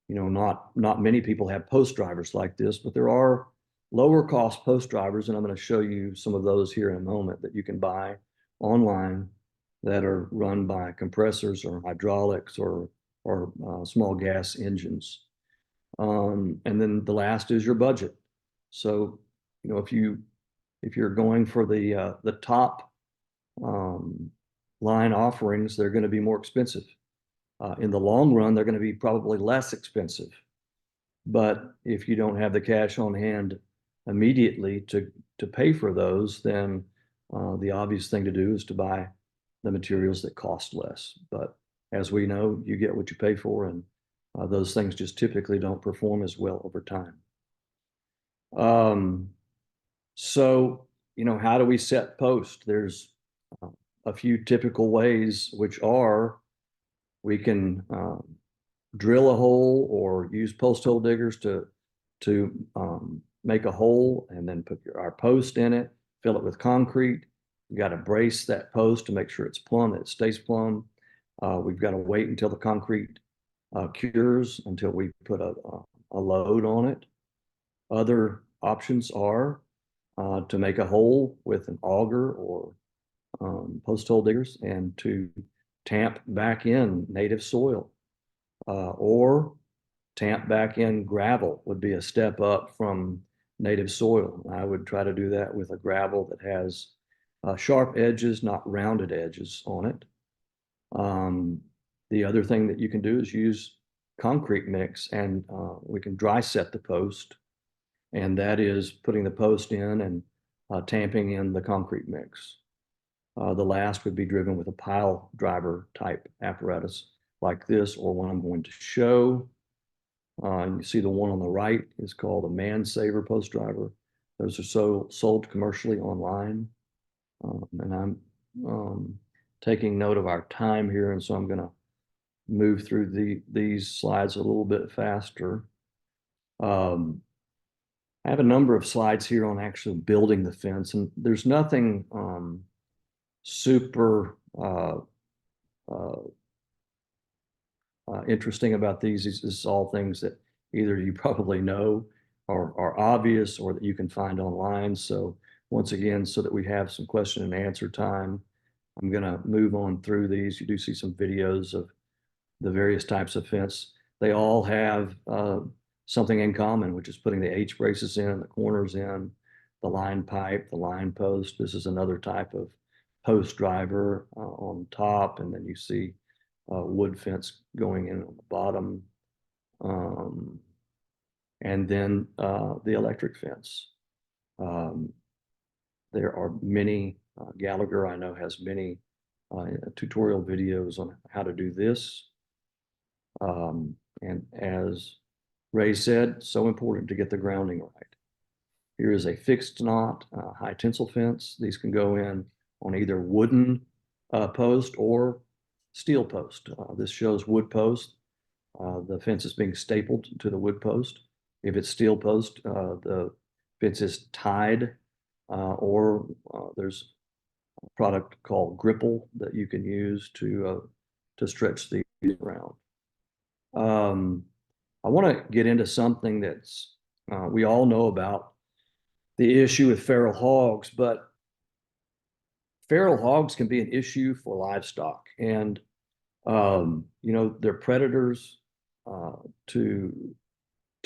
you know, not many people have post drivers like this, but there are lower cost post drivers, and I'm going to show you some of those here in a moment that you can buy online that are run by compressors or hydraulics or small gas engines. And then the last is your budget. So, you know, if you're going for the top line offerings, they're going to be more expensive. In the long run, they're going to be probably less expensive. But if you don't have the cash on hand immediately to pay for those, then the obvious thing to do is to buy the materials that cost less. But as we know, you get what you pay for, and those things just typically don't perform as well over time. So, you know, how do we set post? There's a few typical ways, which are we can drill a hole or use post hole diggers to make a hole and then put our post in it, fill it with concrete. You got to brace that post to make sure it's plumb, that it stays plumb. We've got to wait until the concrete cures, until we put a load on it. Other options are to make a hole with an auger or post hole diggers and to tamp back in native soil, or tamp back in gravel would be a step up from native soil. I would try to do that with a gravel that has sharp edges, not rounded edges on it. The other thing that you can do is use concrete mix, and we can dry set the post, and that is putting the post in and tamping in the concrete mix. The last would be driven with a pile driver type apparatus like this, or one I'm going to show. You see the one on the right is called a Man Saver post driver. Those are sold commercially online. And I'm taking note of our time here, and so I'm going to move through these slides a little bit faster. I have a number of slides here on actually building the fence, and there's nothing super interesting about these. This is all things that either you probably know or are obvious, or that you can find online. So once again, so that we have some question and answer time, I'm going to move on through these. You do see some videos of the various types of fence. they all have something in common, which is putting the H braces in, the corners in, the line pipe, the line post. This is another type of post driver on top, and then you see wood fence going in on the bottom. And then the electric fence. There are many, Gallagher I know has many tutorial videos on how to do this. And as Ray said, so important to get the grounding right. Here is a fixed knot high tensile fence. These can go in on either wooden post or steel post. This shows wood post. The fence is being stapled to the wood post. If it's steel post, the fence is tied, or there's a product called Gripple that you can use to stretch the ground. I want to get into something that's we all know about the issue with feral hogs, but feral hogs can be an issue for livestock, and they're predators to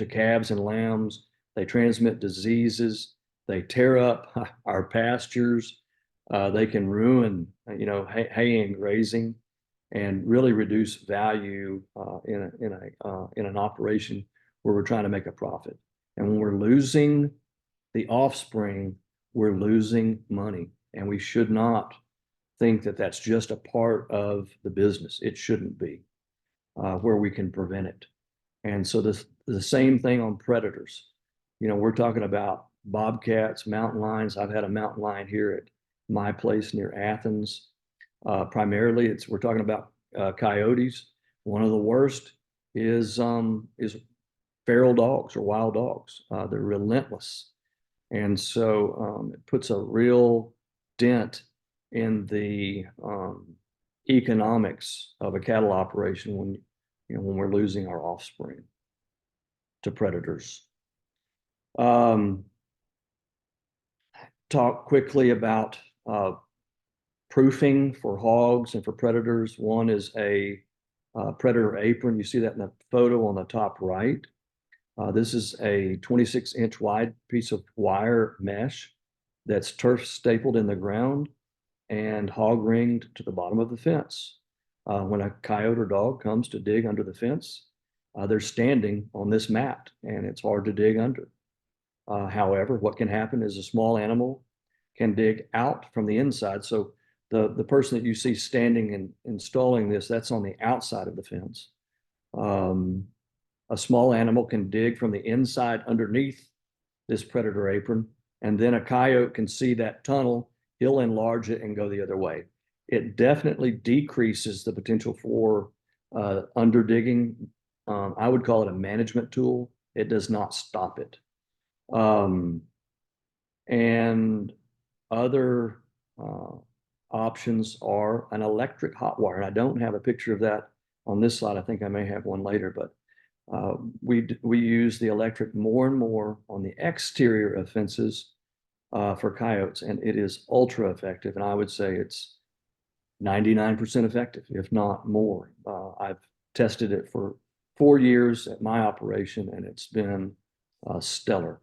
calves and lambs. They transmit diseases. They tear up our pastures. They can ruin, hay and grazing, and really reduce value in an operation where we're trying to make a profit. And when we're losing the offspring, we're losing money, and we should not think that that's just a part of the business. It shouldn't be, where we can prevent it. And so the same thing on predators. We're talking about bobcats, mountain lions. I've had a mountain lion here at my place near Athens. Primarily, we're talking about coyotes. One of the worst is feral dogs or wild dogs. They're relentless, and so it puts a real dent in the economics of a cattle operation when we're losing our offspring to predators. Talk quickly about proofing for hogs and for predators. One is a predator apron. You see that in the photo on the top right. This is a 26-inch wide piece of wire mesh that's turf stapled in the ground and hog ringed to the bottom of the fence. When a coyote or dog comes to dig under the fence, they're standing on this mat, and it's hard to dig under. However, what can happen is a small animal can dig out from the inside. So the person that you see standing and installing this, that's on the outside of the fence. A small animal can dig from the inside underneath this predator apron, and then a coyote can see that tunnel. He'll enlarge it and go the other way. It definitely decreases the potential for underdigging. I would call it a management tool. It does not stop it. And other options are an electric hot wire. And I don't have a picture of that on this slide. I think I may have one later, but we use the electric more and more on the exterior of fences for coyotes, and it is ultra effective. And I would say it's 99% effective, if not more. I've tested it for 4 years at my operation, and it's been stellar.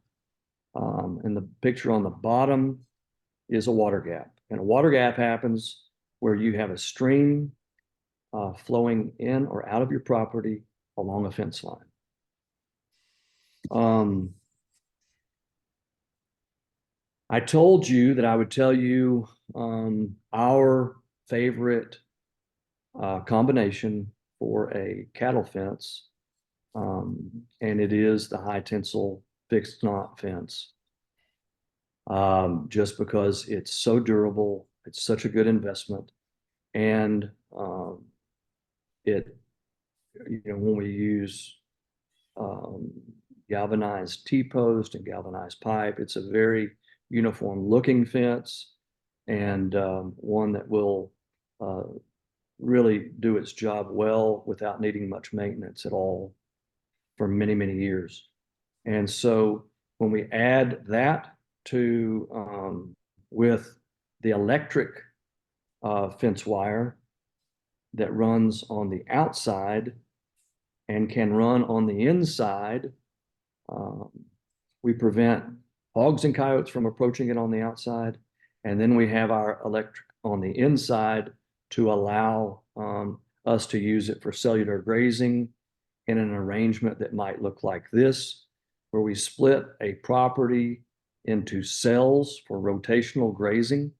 And the picture on the bottom is a water gap. And a water gap happens where you have a stream flowing in or out of your property along a fence line. I told you that I would tell you our favorite combination for a cattle fence, and it is the high tensile fixed knot fence. Just because it's so durable, it's such a good investment, and when we use galvanized T-post and galvanized pipe, it's a very uniform looking fence, and one that will really do its job well without needing much maintenance at all for many, many years. And so when we add that to with the electric fence wire that runs on the outside and can run on the inside. We prevent hogs and coyotes from approaching it on the outside. And then we have our electric on the inside to allow us to use it for cellular grazing in an arrangement that might look like this, where we split a property into cells for rotational grazing.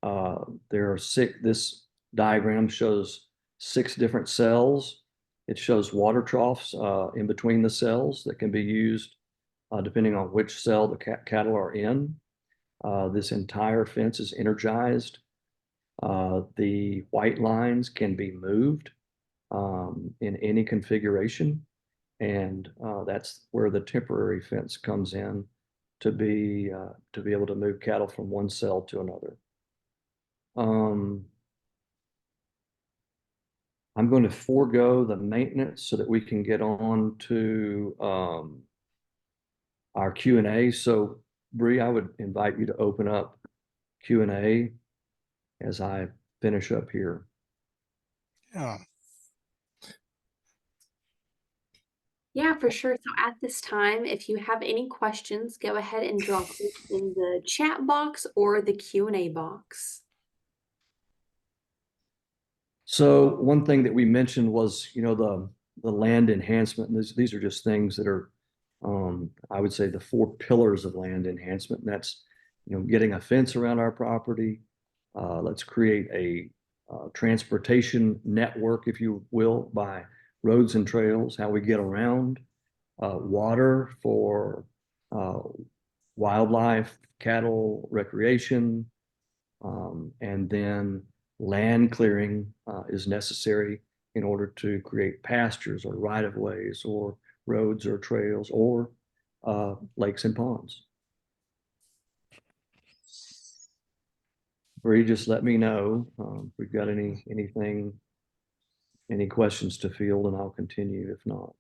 There are this diagram shows 6 different cells. It shows water troughs in between the cells that can be used depending on which cell the cattle are in. This entire fence is energized. The white lines can be moved in any configuration. And that's where the temporary fence comes in to be able to move cattle from one cell to another. I'm going to forego the maintenance so that we can get on to our Q&A. So Bree, I would invite you to open up Q&A as I finish up here. Yeah. Yeah, for sure. So at this time, if you have any questions, go ahead and drop it in the chat box or the Q&A box. So one thing that we mentioned was, the land enhancement. And these are just things that are, I would say, the 4 pillars of land enhancement. And that's, getting a fence around our property. Let's create a transportation network, if you will, by roads and trails, how we get around, water for wildlife, cattle, recreation, and then land clearing is necessary in order to create pastures or right-of-ways or roads or trails or lakes and ponds. Bree, just let me know if we've got any questions to field, and I'll continue if not.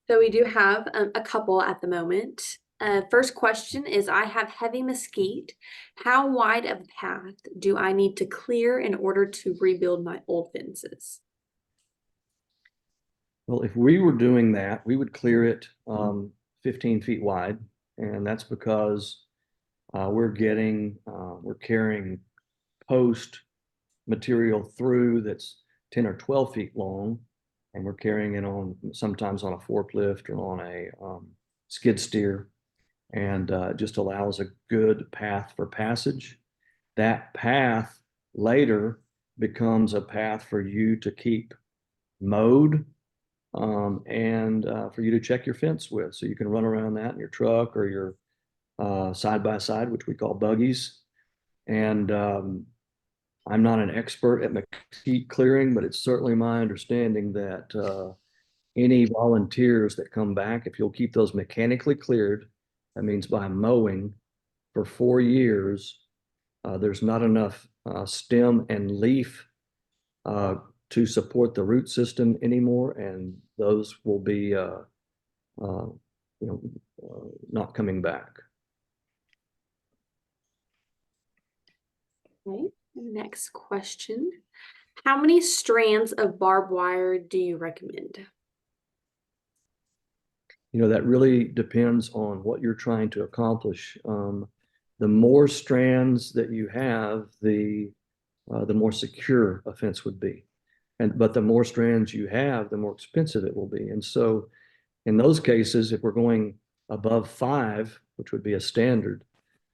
So we do have a couple at the moment. First question is, I have heavy mesquite. How wide of a path do I need to clear in order to rebuild my old fences? Well, if we were doing that, we would clear it 15 feet wide. And that's because we're carrying post material through that's 10 or 12 feet long. And we're carrying it sometimes on a forklift or on a skid steer. And it just allows a good path for passage. That path later becomes a path for you to keep mowed and for you to check your fence with. So you can run around that in your truck or your side-by-side, which we call buggies. And I'm not an expert at mesquite clearing, but it's certainly my understanding that any volunteers that come back, if you'll keep those mechanically cleared, that means by mowing for 4 years, there's not enough stem and leaf to support the root system anymore, and those will be not coming back. Okay, next question. How many strands of barbed wire do you recommend? That really depends on what you're trying to accomplish. The more strands that you have, the more secure a fence would be. But the more strands you have, the more expensive it will be. And so in those cases, if we're going above 5, which would be a standard,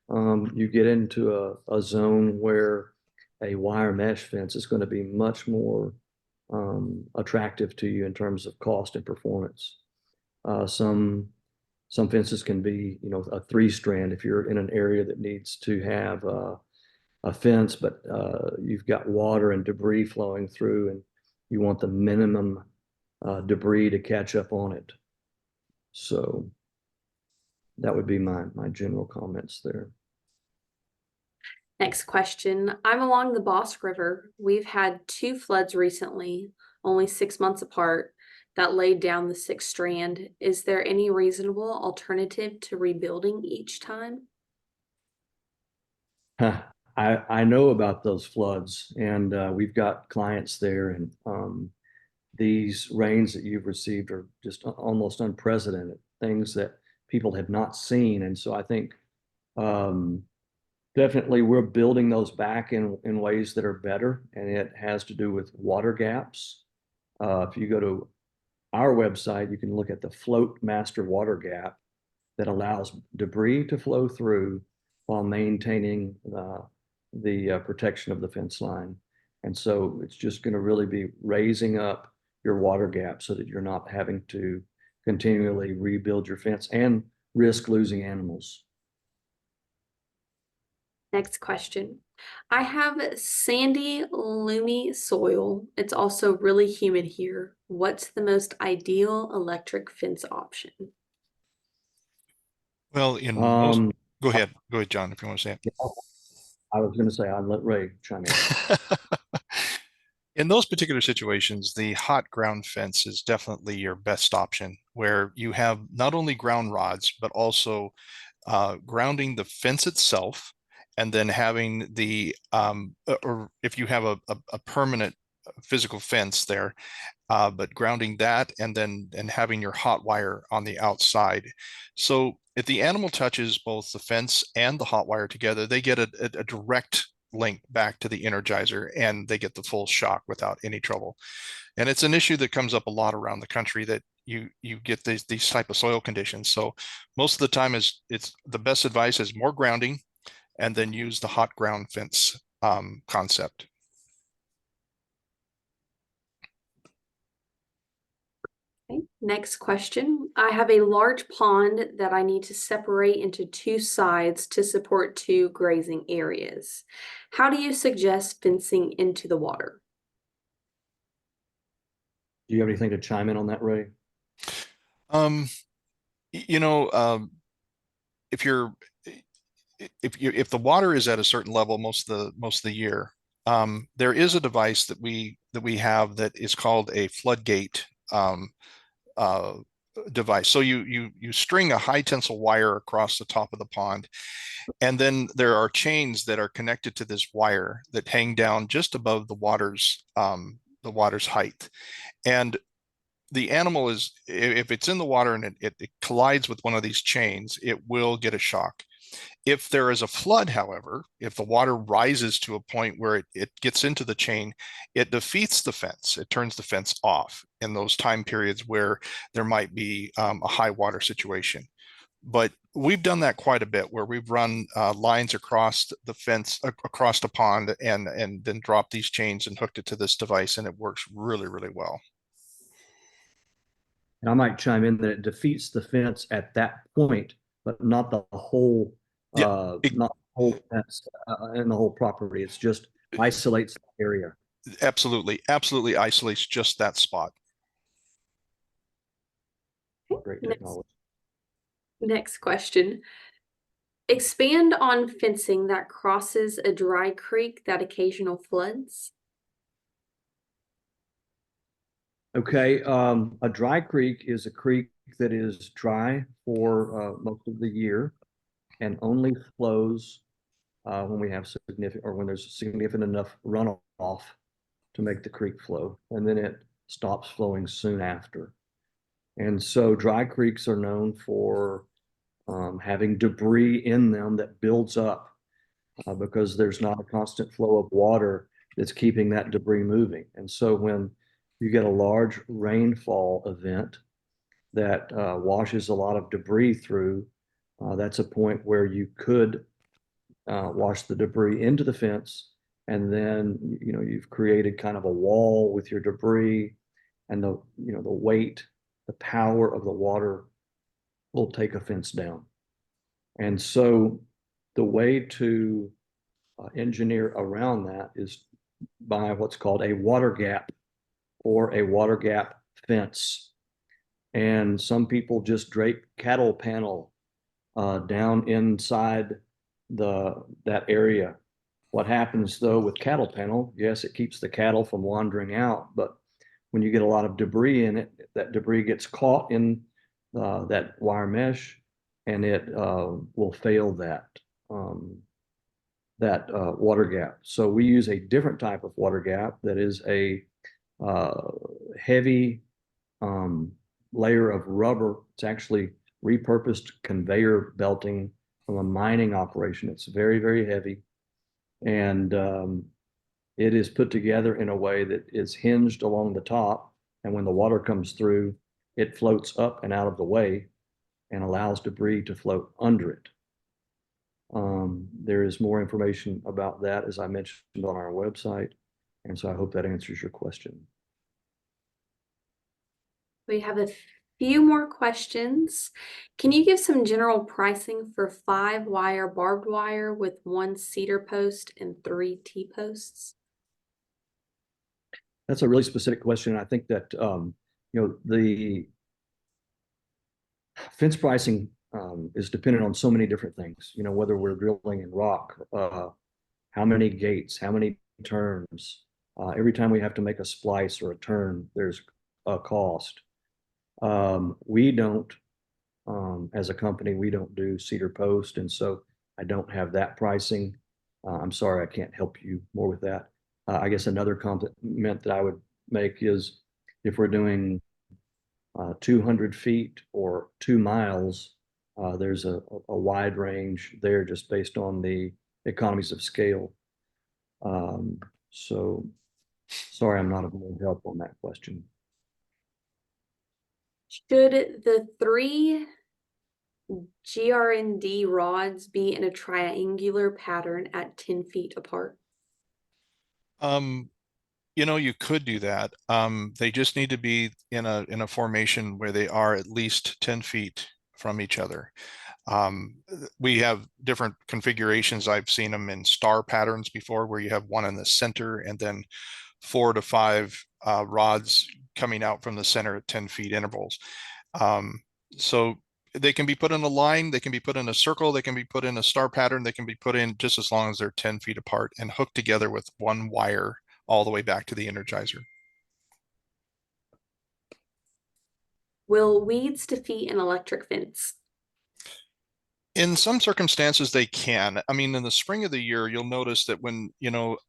you get into a zone where a wire mesh fence is going to be much more attractive to you in terms of cost and performance. Some fences can be, a 3-strand if you're in an area that needs to have a fence, but you've got water and debris flowing through, and you want the minimum debris to catch up on it. So that would be my general comments there. Next question. I'm along the Boss River. We've had 2 floods recently, only 6 months apart, that laid down the 6th strand. Is there any reasonable alternative to rebuilding each time? I know about those floods, and we've got clients there, and these rains that you've received are just almost unprecedented, things that people have not seen. And so I think definitely we're building those back in ways that are better, and it has to do with water gaps. If you go to our website, you can look at the Float Master Water Gap that allows debris to flow through while maintaining the protection of the fence line. And so it's just going to really be raising up your water gap so that you're not having to continually rebuild your fence and risk losing animals. Next question. I have sandy, loomy soil. It's also really humid here. What's the most ideal electric fence option? Well, in most, Um, go ahead, John, if you want to say it. I was going to say, I'll let Ray chime in. In those particular situations, the hot ground fence is definitely your best option, where you have not only ground rods, but also grounding the fence itself, and then having the, or if you have a permanent physical fence there, but grounding that and then having your hot wire on the outside. So if the animal touches both the fence and the hot wire together, they get a direct link back to the Energizer, and they get the full shock without any trouble. And it's an issue that comes up a lot around the country, that you get these type of soil conditions. So most of the time it's the best advice is more grounding, and then use the hot ground fence concept. Okay, next question. I have a large pond that I need to separate into two sides to support two grazing areas. How do you suggest fencing into the water? Do you have anything to chime in on that, Ray? You know, if the water is at a certain level most of the year, there is a device that we have that is called a floodgate device. So you string a high tensile wire across the top of the pond, and then there are chains that are connected to this wire that hang down just above the water's height. And the animal is, if it's in the water and it collides with one of these chains, it will get a shock. If there is a flood, however, if the water rises to a point where it gets into the chain, it defeats the fence. It turns the fence off in those time periods where there might be a high water situation. But we've done that quite a bit, where we've run lines across the fence, across the pond, and then dropped these chains and hooked it to this device, and it works really, really well. And I might chime in that it defeats the fence at that point, but not the whole, Yeah, not the whole fence and the whole property. It's just isolates the area. absolutely isolates just that spot. Great technology. Next question. Expand on fencing that crosses a dry creek that occasional floods. Okay, a dry creek is a creek that is dry for most of the year and only flows when we have significant, or when there's significant enough runoff to make the creek flow, and then it stops flowing soon after. And so dry creeks are known for having debris in them that builds up because there's not a constant flow of water that's keeping that debris moving. And so when you get a large rainfall event that washes a lot of debris through, that's a point where you could wash the debris into the fence, and then you've created kind of a wall with your debris, and the weight, the power of the water will take a fence down. And so the way to engineer around that is by what's called a water gap or a water gap fence. And some people just drape cattle panel down inside that area. What happens though with cattle panel, yes, it keeps the cattle from wandering out, but when you get a lot of debris in it, that debris gets caught in that wire mesh, and it will fail that water gap. So we use a different type of water gap that is a heavy layer of rubber. It's actually repurposed conveyor belting from a mining operation. It's very, very heavy. And it is put together in a way that is hinged along the top. And when the water comes through, it floats up and out of the way and allows debris to float under it. There is more information about that, as I mentioned, on our website. And so I hope that answers your question. We have a few more questions. Can you give some general pricing for 5-wire barbed wire with 1 cedar post and 3 T-posts? That's a really specific question. I think that, the fence pricing is dependent on so many different things, whether we're drilling in rock, how many gates, how many turns. Every time we have to make a splice or a turn, there's a cost. We don't, as a company, we don't do cedar post. And so I don't have that pricing. I'm sorry, I can't help you more with that. I guess another comment that I would make is if we're doing 200 feet or 2 miles, there's a wide range there just based on the economies of scale. So sorry, I'm not of more help on that question. Should the 3 GR&D rods be in a triangular pattern at 10 feet apart? You could do that. They just need to be in a formation where they are at least 10 feet from each other. We have different configurations. I've seen them in star patterns before, where you have one in the center and then 4 to 5 rods coming out from the center at 10 feet intervals. So they can be put in a line, they can be put in a circle, they can be put in a star pattern, they can be put in just as long as they're 10 feet apart and hooked together with 1 wire all the way back to the Energizer. Will weeds defeat an electric fence? In some circumstances, they can. I mean, in the spring of the year, you'll notice that when,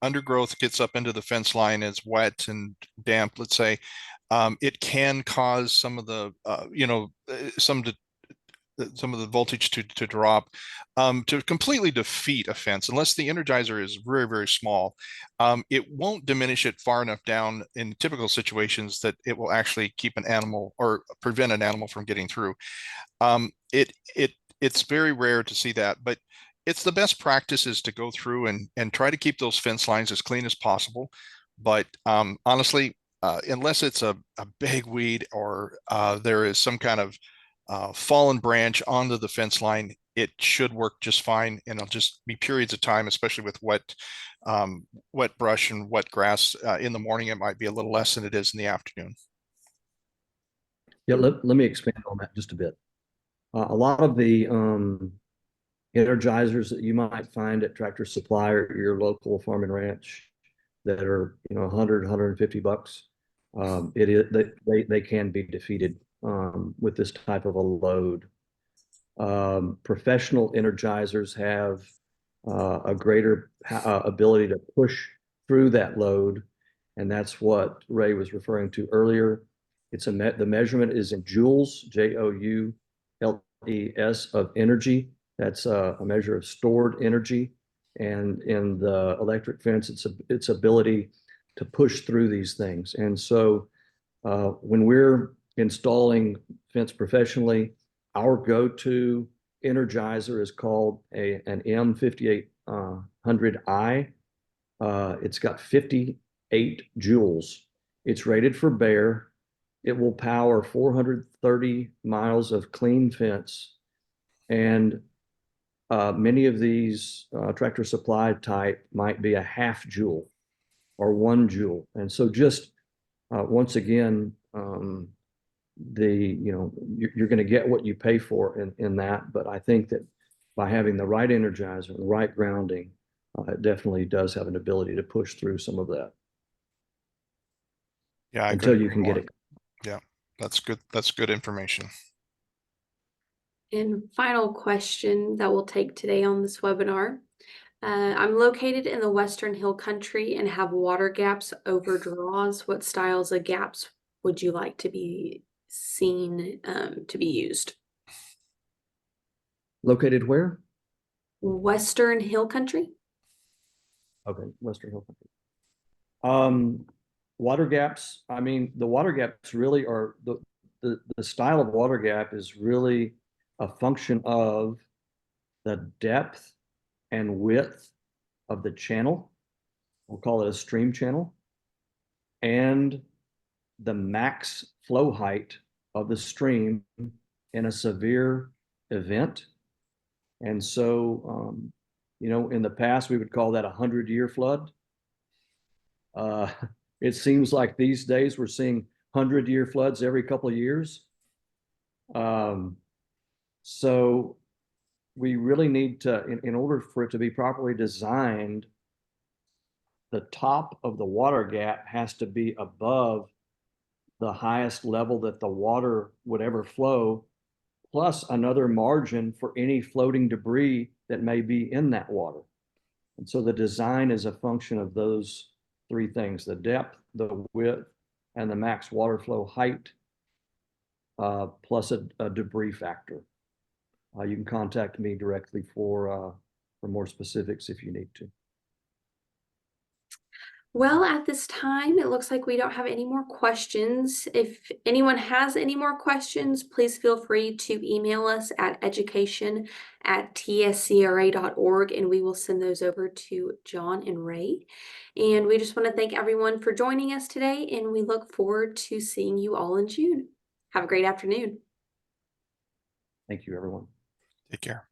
undergrowth gets up into the fence line, it's wet and damp, let's say, it can cause some of the, some of the voltage to drop, to completely defeat a fence. Unless the Energizer is very, very small, it won't diminish it far enough down in typical situations that it will actually keep an animal or prevent an animal from getting through. It's very rare to see that, but it's the best practice is to go through and try to keep those fence lines as clean as possible. But honestly, unless it's a big weed or there is some kind of fallen branch onto the fence line, it should work just fine. And it'll just be periods of time, especially with wet brush and wet grass. In the morning, it might be a little less than it is in the afternoon. Yeah, let me expand on that just a bit. A lot of the Energizers that you might find at Tractor Supply or your local farm and ranch that are, 100, 150 bucks, they can be defeated with this type of a load. Professional Energizers have a greater ability to push through that load, and that's what Ray was referring to earlier. The measurement is in joules, JOULES of energy. That's a measure of stored energy, and in the electric fence, its ability to push through these things. And so when we're installing fence professionally, our go-to Energizer is called an M5800i. It's got 58 joules. It's rated for bare. It will power 430 miles of clean fence. And many of these Tractor Supply type might be a half joule or 1 joule. And so just once again, you're going to get what you pay for in that. But I think that by having the right Energizer and the right grounding, it definitely does have an ability to push through some of that. Yeah, until you can get it. Yeah, that's good. That's good information. And final question that we'll take today on this webinar. I'm located in the Western Hill Country and have water gaps over draws. What styles of gaps would you like to be seen to be used? Located where? Western Hill Country? Okay, Western Hill Country. Water gaps, I mean, the water gaps really are, the style of water gap is really a function of the depth and width of the channel. We'll call it a stream channel. And the max flow height of the stream in a severe event. And so, you know, in the past, we would call that a 100-year flood. It seems like these days we're seeing 100-year floods every couple of years. So we really need to, in order for it to be properly designed, the top of the water gap has to be above the highest level that the water would ever flow, plus another margin for any floating debris that may be in that water. And so the design is a function of those three things: the depth, the width, and the max water flow height, plus a debris factor. You can contact me directly for more specifics if you need to. Well, at this time, it looks like we don't have any more questions. If anyone has any more questions, please feel free to email us at education@tscra.org, and we will send those over to John and Ray. And we just want to thank everyone for joining us today, and we look forward to seeing you all in June. Have a great afternoon. Thank you, everyone. Take care.